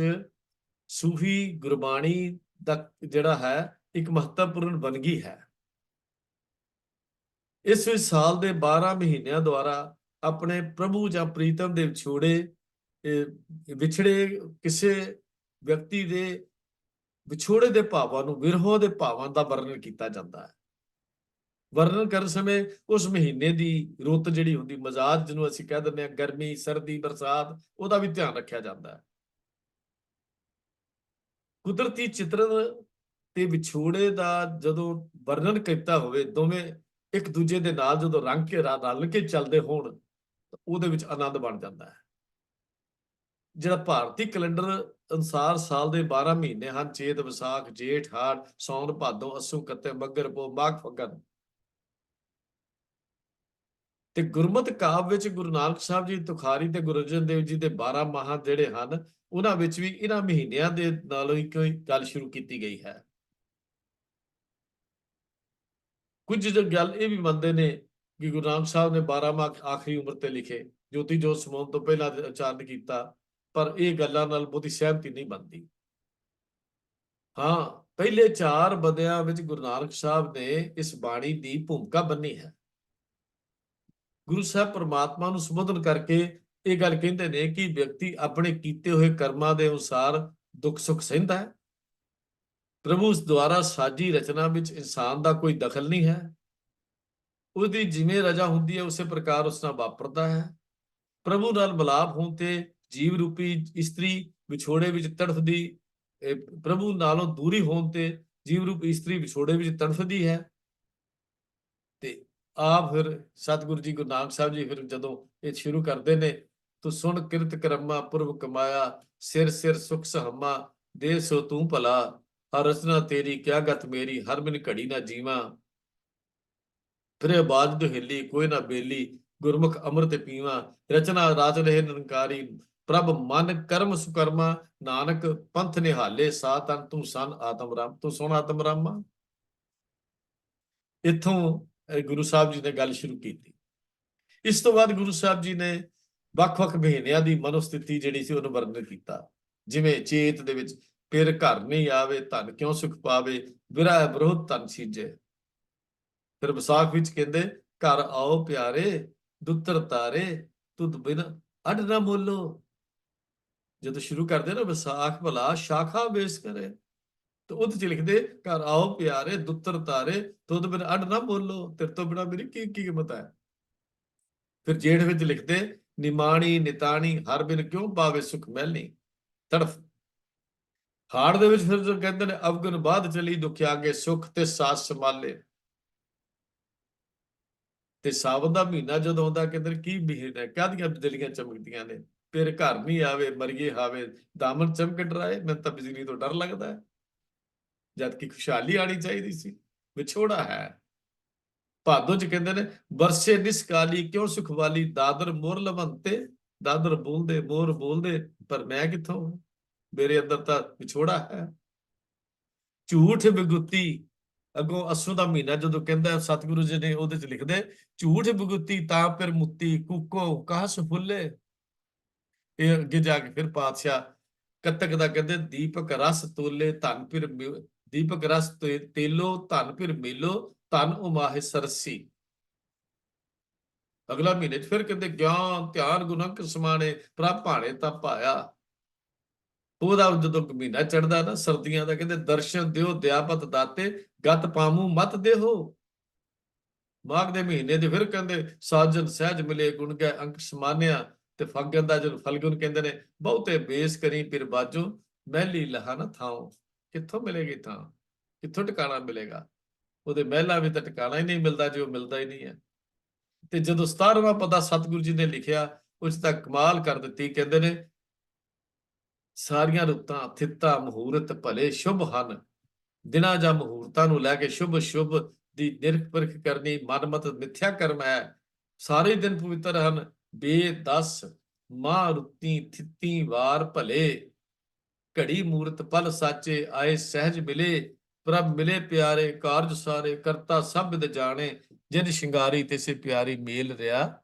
ਸੂਫੀ ਗੁਰਬਾਣੀ ਦਾ ਜਿਹੜਾ ਹੈ ਇੱਕ ਮਹੱਤਵਪੂਰਨ ਵੰਨਗੀ ਹੈ। ਇਸ ਵਿੱਚ ਸਾਲ ਦੇ 12 ਮਹੀਨਿਆਂ ਦੁਆਰਾ ਆਪਣੇ ਪ੍ਰਭੂ ਜਾਂ ਪ੍ਰੀਤਮ ਦੇ ਵਿਛੜੇ ਕਿਸੇ ਵਿਅਕਤੀ ਦੇ ਵਿਛੋੜੇ ਦੇ ਭਾਵਾਂ ਨੂੰ, ਵਿਰਹੋਂ ਦੇ ਭਾਵਾਂ ਦਾ ਵਰਣਨ ਕੀਤਾ ਜਾਂਦਾ ਹੈ। ਵਰਣਨ ਕਰਨ ਸਮੇਂ ਉਸ ਮਹੀਨੇ ਦੀ ਰੁੱਤ ਜਿਹੜੀ ਹੁੰਦੀ, ਮਜ਼ਾਜ ਜਿਹਨੂੰ ਅਸੀਂ ਕਹਿ ਦਿੰਦੇ ਹਾਂ, ਗਰਮੀ, ਸਰਦੀ, ਬਰਸਾਤ, ਉਹਦਾ ਵੀ ਧਿਆਨ ਰੱਖਿਆ ਜਾਂਦਾ ਹੈ। ਕੁਦਰਤੀ ਚਿਤਰਨ ਤੇ ਵਿਛੋੜੇ ਦਾ ਜਦੋਂ ਵਰਣਨ ਕੀਤਾ ਹੋਵੇ, ਦੋਵੇਂ ਇੱਕ ਦੂਜੇ ਦੇ ਨਾਲ ਜਦੋਂ ਰਲ ਕੇ ਚੱਲਦੇ ਹੋਣ ਤਾਂ ਉਹਦੇ ਵਿੱਚ ਆਨੰਦ ਬਣ ਜਾਂਦਾ ਹੈ। ਜਿਹੜਾ ਭਾਰਤੀ ਕੈਲੰਡਰ ਅਨੁਸਾਰ ਸਾਲ ਦੇ 12 ਮਹੀਨੇ ਹਨ, ਚੇਤ, ਵਿਸਾਖ, ਜੇਠ, ਹਾੜ, ਸੌਣ, ਭਾਦੋਂ, ਅੱਸੂ, ਕੱਤੇ, ਮੱਘਰ, ਪੋਹ, ਮਾਘ, ਫੱਗਣ। ਤੇ ਗੁਰਮਤਿ ਕਾਵਿ ਵਿੱਚ ਗੁਰੂ ਨਾਨਕ ਸਾਹਿਬ ਜੀ, ਤੁਖਾਰੀ ਤੇ ਗੁਰੂ ਅਰਜਨ ਦੇਵ ਜੀ ਦੇ 12 ਮਾਹ ਜਿਹੜੇ ਹਨ, ਉਹਨਾਂ ਵਿੱਚ ਵੀ ਇਹਨਾਂ ਮਹੀਨਿਆਂ ਦੇ ਨਾਲੋਂ ਹੀ ਕੋਈ ਗੱਲ ਸ਼ੁਰੂ ਕੀਤੀ ਗਈ ਹੈ। ਕੁਝ ਗੱਲ ਇਹ ਵੀ ਮੰਨਦੇ ਨੇ ਕਿ ਗੁਰੂ ਨਾਨਕ ਸਾਹਿਬ ਨੇ 12 ਮਾਹ ਆਖਰੀ ਉਮਰ ਤੇ ਲਿਖੇ, ਜੋਤੀ ਜੋਤ ਸਮਾਉਣ ਤੋਂ ਪਹਿਲਾਂ ਉਚਾਰਨ ਕੀਤਾ, ਪਰ ਇਹ ਗੱਲਾਂ ਨਾਲ ਬਹੁਤੀ ਸਹਿਮਤੀ ਨਹੀਂ ਬਣਦੀ। ਹਾਂ, ਪਹਿਲੇ 4 ਬੰਦਿਆਂ ਵਿੱਚ ਗੁਰੂ ਨਾਨਕ ਸਾਹਿਬ ਨੇ ਇਸ ਬਾਣੀ ਦੀ ਭੂਮਿਕਾ ਬੰਨੀ ਹੈ। ਗੁਰੂ ਸਾਹਿਬ ਪਰਮਾਤਮਾ ਨੂੰ ਸੰਬੋਧਨ ਕਰਕੇ ਇਹ ਗੱਲ ਕਹਿੰਦੇ ਨੇ ਕਿ ਵਿਅਕਤੀ ਆਪਣੇ ਕੀਤੇ ਹੋਏ ਕਰਮਾਂ ਦੇ ਅਨੁਸਾਰ ਦੁੱਖ ਸੁੱਖ ਸਹਿੰਦਾ ਹੈ। ਪ੍ਰਭੂ ਦੁਆਰਾ ਸਾਜੀ ਰਚਨਾ ਵਿੱਚ ਇਨਸਾਨ ਦਾ ਕੋਈ ਦਖਲ ਨਹੀਂ ਹੈ। ਉਹਦੀ ਜਿਵੇਂ ਰਜਾ ਹੁੰਦੀ ਹੈ ਉਸੇ ਪ੍ਰਕਾਰ ਉਸ ਨਾਲ ਵਾਪਰਦਾ ਹੈ। ਪ੍ਰਭੂ ਨਾਲ ਮਿਲਾਪ ਹੋਣ ਤੇ ਜੀਵ ਰੂਪੀ ਇਸਤਰੀ ਵਿਛੋੜੇ ਵਿੱਚ ਤੜਫਦੀ, ਪ੍ਰਭੂ ਨਾਲੋਂ ਦੂਰੀ ਹੋਣ ਤੇ ਜੀਵ ਰੂਪੀ ਇਸਤਰੀ ਵਿਛੋੜੇ ਵਿੱਚ ਤੜਫਦੀ ਹੈ। ਤੇ ਫਿਰ ਸਤਿਗੁਰੂ ਜੀ, ਗੁਰੂ ਨਾਨਕ ਸਾਹਿਬ ਜੀ ਫਿਰ ਜਦੋਂ ਇਹ ਸ਼ੁਰੂ ਕਰਦੇ ਨੇ, ਤੂੰ ਸੁਣ ਕਿਰਤ ਕਰਮਾ ਪੁਰਬ ਕਮਾਇਆ, ਸਿਰ ਸਿਰ ਸੁਖ ਸਹਮਾ, ਦੇ ਸੋ ਤੂੰ ਭਲਾ, ਹਰ ਰਚਨਾ ਤੇਰੀ ਕਿਆ ਗਤ ਮੇਰੀ, ਹਰ ਬਿਨ ਘੜੀ ਨਾ ਜੀਵਾਂ। ਫਿਰ ਬਾਜ ਦੁਹੇਲੀ ਕੋਈ ਨਾ ਬੇਲੀ, ਗੁਰਮੁਖ ਅੰਮ੍ਰਿਤ ਪੀਵਾਂ, ਰਚਨਾ ਰਾਜ ਰਹੇ ਨਿਰੰਕਾਰੀ, ਪ੍ਰਭ ਮਨ ਕਰਮ ਸੁਕਰਮਾ, ਨਾਨਕ ਪੰਥ ਨਿਹਾਲੇ, ਸਾ ਤਨ ਤੂੰ ਸਨ ਆਤਮ ਰਾਮ, ਤੂੰ ਸੁਣ ਆਤਮ ਰਾਮਾ। ਇੱਥੋਂ ਗੁਰੂ ਸਾਹਿਬ ਜੀ ਨੇ ਗੱਲ ਸ਼ੁਰੂ ਕੀਤੀ। ਇਸ ਤੋਂ ਬਾਅਦ ਗੁਰੂ ਸਾਹਿਬ ਜੀ ਨੇ ਵੱਖ-ਵੱਖ ਮਹੀਨਿਆਂ ਦੀ ਮਨੋਸਥਿਤੀ ਜਿਹੜੀ ਸੀ ਉਹਨੂੰ ਵਰਣਨ ਕੀਤਾ। ਜਿਵੇਂ ਚੇਤ ਦੇ ਵਿੱਚ ਫਿਰ ਘਰ ਨਹੀਂ ਆਵੇ, ਧਨ ਕਿਉਂ ਸੁਖ ਪਾਵੇ, ਵਿਰਹ ਵਿਰੋਧ ਧਨ ਸੀਜੇ। ਫਿਰ ਵਿਸਾਖ ਵਿੱਚ ਕਹਿੰਦੇ ਘਰ ਆਓ ਪਿਆਰੇ, ਦੁੱਤਰ ਤਾਰੇ, ਤੁਧ ਬਿਨ ਅੱਡ ਨਾ ਮੋਲੋ। ਜਦੋਂ ਸ਼ੁਰੂ ਕਰਦੇ ਨਾ ਵਿਸਾਖ ਭਲਾ ਸ਼ਾਖਾ ਵੇਸ ਕਰੇ, ਤੇ ਉਹਦੇ ਚ ਲਿਖਦੇ ਘਰ ਆਓ ਪਿਆਰੇ, ਦੁੱਤਰ ਤਾਰੇ, ਤੁਧ ਬਿਨ ਅੱਡ ਨਾ ਬੋਲੋ, ਤੇਰੇ ਤੋਂ ਬਿਨਾ ਮੇਰੀ ਕੀ ਕੀਮਤ ਹੈ। ਫਿਰ ਜੇਠ ਵਿੱਚ ਲਿਖਦੇ ਨਿਮਾਣੀ ਨਿਤਾਣੀ, ਹਰ ਬਿਨ ਕਿਉਂ ਪਾਵੇ ਸੁਖ ਮਹਿਲੀ, ਤੜਫ। ਹਾੜ ਦੇ ਵਿੱਚ ਫਿਰ ਜੋ ਕਹਿੰਦੇ ਨੇ ਅਵਗੁਣ ਬਾਧ ਚਲੀ, ਦੁਖਿਆਗੇ ਸੁਖ ਤੇ ਸਾਸ ਸੰਭਾਲੇ। ਤੇ ਸਾਵਨ ਦਾ ਮਹੀਨਾ ਜਦੋਂ ਆਉਂਦਾ ਕਹਿੰਦੇ ਕੀ ਮਹੀਨਾ, ਕਾਹਦੀਆਂ ਬਿਜਲੀਆਂ ਚਮਕਦੀਆਂ ਨੇ, ਫਿਰ ਘਰ ਨਹੀਂ ਆਵੇ ਮਰੀਏ ਹਾਵੇ, ਦਾਮਨ ਚਮਕ ਡਰਾਏ। ਮੈਨੂੰ ਤਾਂ ਬਿਜਲੀ ਤੋਂ ਡਰ ਲੱਗਦਾ ਹੈ, ਜਦ ਕਿ ਖੁਸ਼ਹਾਲੀ ਆਣੀ ਚਾਹੀਦੀ ਸੀ। ਵਿਛੋੜਾ ਹੈ। ਭਾਦੋ ਚ ਕਹਿੰਦੇ ਨੇ ਵਰਸੇ ਨਿਸਕਾਲੀ ਕਿਉਂ ਸੁਖਵਾਲੀ, ਦਾਦਰ ਮੋਰ ਲਵੰਤੇ, ਦਾਦਰ ਬੋਲਦੇ ਮੋਰ ਬੋਲਦੇ, ਪਰ ਮੈਂ ਕਿੱਥੋਂ, ਮੇਰੇ ਅੰਦਰ ਤਾਂ ਵਿਛੋੜਾ ਹੈ। ਝੂਠ ਬਿਗੁੱਤੀ, ਅੱਗੋਂ ਅਸੂ ਦਾ ਮਹੀਨਾ ਜਦੋਂ ਕਹਿੰਦਾ ਸਤਿਗੁਰੂ ਜੀ ਨੇ ਉਹਦੇ ਚ ਲਿਖਦੇ, ਝੂਠ ਬਿਗੁੱਤੀ ਤਾਂ ਫਿਰ ਮੁੱਤੀ, ਕੂਕੋ ਕਾਸ ਫੁੱਲੇ। ਇਹ ਅੱਗੇ ਜਾ ਕੇ ਫਿਰ ਪਾਤਸ਼ਾਹ ਕੱਤਕ ਦਾ ਕਹਿੰਦੇ ਦੀਪਕ ਰਸ ਤੋਲੇ ਧਨ ਫਿਰ ਦੀਪਕ ਰਸ ਤੇਲੋ ਧਨ ਫਿਰ ਮੇਲੋ, ਧਨ ਉਮਾਹਿ ਸਰਸੀ। ਅਗਲਾ ਮਹੀਨੇ ਚ ਫਿਰ ਕਹਿੰਦੇ ਗਿਆਨ ਧਿਆਨ ਗੁਣਕ ਸਮਾਣੇ, ਪ੍ਰਭ ਭਾਣੇ ਤਾਂ ਪਾਇਆ। ਉਹਦਾ ਜਦੋਂ ਮਹੀਨਾ ਚੜਦਾ ਨਾ ਸਰਦੀਆਂ ਦਾ, ਕਹਿੰਦੇ ਦਰਸ਼ਨ ਦਿਓ ਦਿਆਪਤ ਦਾਤੇ, ਗਤ ਪਾਮੂ ਮਤ ਦੇਹੋ। ਮਾਘ ਦੇ ਮਹੀਨੇ ਦੇ ਫਿਰ ਕਹਿੰਦੇ ਸਾਜਨ ਸਹਿਜ ਮਿਲੇ, ਗੁਣ ਗਏ ਅੰਕ ਸਮਾਨਿਆ। ਤੇ ਫੱਗਣ ਦਾ ਜਦੋਂ ਫਲਗੁਨ ਕਹਿੰਦੇ ਨੇ ਬਹੁਤੇ ਬੇਸ ਕਰੀ ਫਿਰ ਬਾਜੋ, ਮਹਿਲੀ ਲਹਾ ਨਾ ਥਾਉ। ਕਿੱਥੋਂ ਮਿਲੇਗੀ ਥਾਂ, ਕਿੱਥੋਂ ਟਿਕਾਣਾ ਮਿਲੇਗਾ? ਉਹਦੇ ਮਹਿਲਾ ਵੀ ਤਾਂ ਟਿਕਾਣਾ ਹੀ ਨਹੀਂ ਮਿਲਦਾ, ਜੇ ਉਹ ਮਿਲਦਾ ਹੀ ਨਹੀਂ ਹੈ। ਤੇ ਜਦੋਂ 17ਵਾਂ ਪਦਾ ਸਤਿਗੁਰੂ ਜੀ ਨੇ ਲਿਖਿਆ, ਉਸ ਤਾਂ ਕਮਾਲ ਕਰ ਦਿੱਤੀ। ਕਹਿੰਦੇ ਨੇ ਸਾਰੀਆਂ ਰੁੱਤਾਂ ਥਿੱਤਾ ਮਹੂਰਤ ਭਲੇ ਸ਼ੁਭ ਹਨ, ਦਿਨਾਂ ਜਾਂ ਮਹੂਰਤਾਂ ਨੂੰ ਲੈ ਕੇ ਸ਼ੁਭ ਸ਼ੁਭ ਦੀ ਨਿਰਖ ਪਰਖ ਕਰਨੀ ਮਨਮਤ ਮਿਥਿਆ ਕਰਮ ਹੈ। ਸਾਰੇ ਦਿਨ ਪਵਿੱਤਰ ਹਨ, ਬੇਦਸ ਮਾਂ ਰੁੱਤੀ ਥਿੱਤੀ ਵਾਰ ਭਲੇ, ਘੜੀ ਮੂਰਤ ਪਲ ਸਾਚੇ ਆਏ ਸਹਿਜ ਮਿਲੇ, ਪ੍ਰਭ ਮਿਲੇ ਪਿਆਰੇ ਕਾਰਜ ਸਾਰੇ, ਕਰਤਾ ਸਭ ਵਿਦ ਜਾਣੇ, ਜਿਨ ਸ਼ਿੰਗਾਰੀ ਤਿਸੇ ਪਿਆਰੀ ਮੇਲ ਰਿਆ,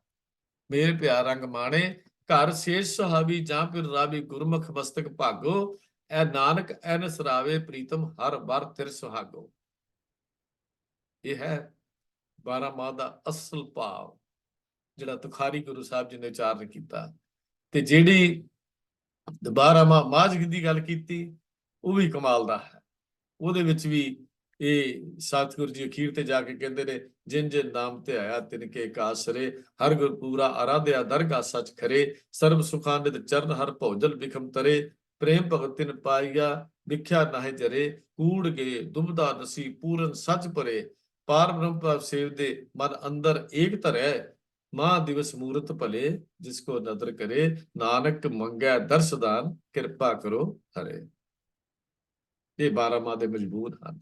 ਮੇਲ ਪਿਆਰ ਰੰਗ ਮਾਣੇ। ਘਰ ਸ਼ੇਸ਼ ਸੁਹਾਵੀ ਜਾਂ ਫਿਰ ਰਾਵੀ, ਗੁਰਮੁਖ ਮਸਤਕ ਭਾਗੋ, ਐ ਨਾਨਕ ਐਨ ਸਰਾਵੇ, ਪ੍ਰੀਤਮ ਹਰ ਬਰ ਤਿਰ ਸੁਹਾਗੋ। ਇਹ ਹੈ 12 ਮਾਹ ਦਾ ਅਸਲ ਭਾਵ, ਜਿਹੜਾ ਤੁਖਾਰੀ ਗੁਰੂ ਸਾਹਿਬ ਜੀ ਨੇ ਉਚਾਰਨ ਕੀਤਾ। ਤੇ ਜਿਹੜੀ 12 ਮਾਹ ਮਾਝ ਦੀ ਗੱਲ ਕੀਤੀ, ਉਹ ਵੀ ਕਮਾਲ ਦਾ ਹੈ। ਉਹਦੇ ਵਿੱਚ ਵੀ ਇਹ ਸਤਿਗੁਰੂ ਜੀ ਅਖੀਰ ਤੇ ਜਾ ਕੇ ਕਹਿੰਦੇ ਨੇ, ਜਿਨ ਜਿਨ ਨਾਮ ਤੇ ਆਇਆ ਤਿਨ ਕੇ ਕਾਸਰੇ, ਹਰ ਗੁਰ ਪੂਰਾ ਆਰਾਧਿਆ ਦਰਗਾ ਸੱਚ ਖਰੇ, ਸਰਬ ਸੁਖਾਨਿਤ ਚਰਨ ਹਰ ਭੋਜਲ ਬਿਖਮ ਤਰੇ, ਪ੍ਰੇਮ ਭਗਤ ਤਿਨ ਪਾਈਆ ਵਿਖਿਆ ਨਾਹਿ ਜਰੇ, ਕੂੜ ਗਏ ਦੁਬਦਾ ਨਸੀ ਪੂਰਨ ਸੱਚ ਭਰੇ, ਪਾਰ ਬ੍ਰਹਮ ਪ੍ਰਭ ਸੇਵਦੇ ਮਨ ਅੰਦਰ ਏਕ ਧਰੈ, ਮਾਹ ਦਿਵਸ ਮੂਰਤ ਭਲੇ ਜਿਸ ਕੋ ਨਦਰ ਕਰੇ, ਨਾਨਕ ਮੰਗੈ ਦਰਸਦਾਨ ਕਿਰਪਾ ਕਰੋ ਹਰੇ। ਇਹ 12 ਮਾਹ ਦੇ ਮਜਬੂਰ ਹਨ।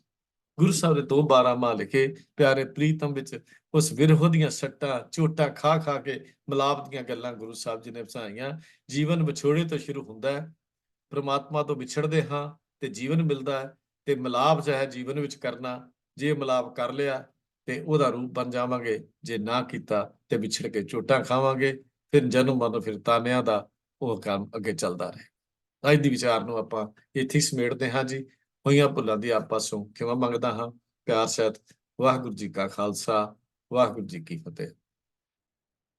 ਗੁਰੂ ਸਾਹਿਬ ਦੇ 2 12 ਮਾਹ ਲਿਖੇ ਪਿਆਰੇ ਪ੍ਰੀਤਮ ਵਿੱਚ, ਉਸ ਵਿਰਹ ਦੀਆਂ ਸੱਟਾਂ ਝੋਟਾਂ ਖਾ ਖਾ ਕੇ ਮਿਲਾਪ ਦੀਆਂ ਗੱਲਾਂ ਗੁਰੂ ਸਾਹਿਬ ਜੀ ਨੇ ਵਸਾਈਆਂ। ਜੀਵਨ ਵਿਛੋੜੇ ਤੋਂ ਸ਼ੁਰੂ ਹੁੰਦਾ ਹੈ, ਪ੍ਰਮਾਤਮਾ ਤੋਂ ਵਿਛੜਦੇ ਹਾਂ ਤੇ ਜੀਵਨ ਮਿਲਦਾ ਹੈ। ਤੇ ਮਿਲਾਪ ਚਾਹੇ ਜੀਵਨ ਵਿੱਚ ਕਰਨਾ, ਜੇ ਮਿਲਾਪ ਕਰ ਲਿਆ ਤੇ ਉਹਦਾ ਰੂਪ ਬਣ ਜਾਵਾਂਗੇ, ਜੇ ਨਾ ਕੀਤਾ ਤੇ ਵਿਛੜ ਕੇ ਝੋਟਾਂ ਖਾਵਾਂਗੇ। ਫਿਰ ਜਨਮ ਮਰਨ ਫਿਰ ਤਾਨਿਆਂ ਦਾ ਉਹ ਕੰਮ ਅੱਗੇ ਚੱਲਦਾ ਰਹੇ। ਅੱਜ ਦੀ ਵਿਚਾਰ ਨੂੰ ਆਪਾਂ ਇੱਥੇ ਸਮੇਟਦੇ ਹਾਂ ਜੀ। ਹੋਈਆਂ ਭੁੱਲਾਂ ਦੀ ਆਪ ਪਾਸੋਂ ਖਿਮਾ ਮੰਗਦਾ ਹਾਂ। ਪਿਆਰ ਸਹਿਤ ਵਾਹਿਗੁਰੂ ਜੀ ਕਾ ਖਾਲਸਾ, ਵਾਹਿਗੁਰੂ ਜੀ ਕੀ ਫਤਿਹ।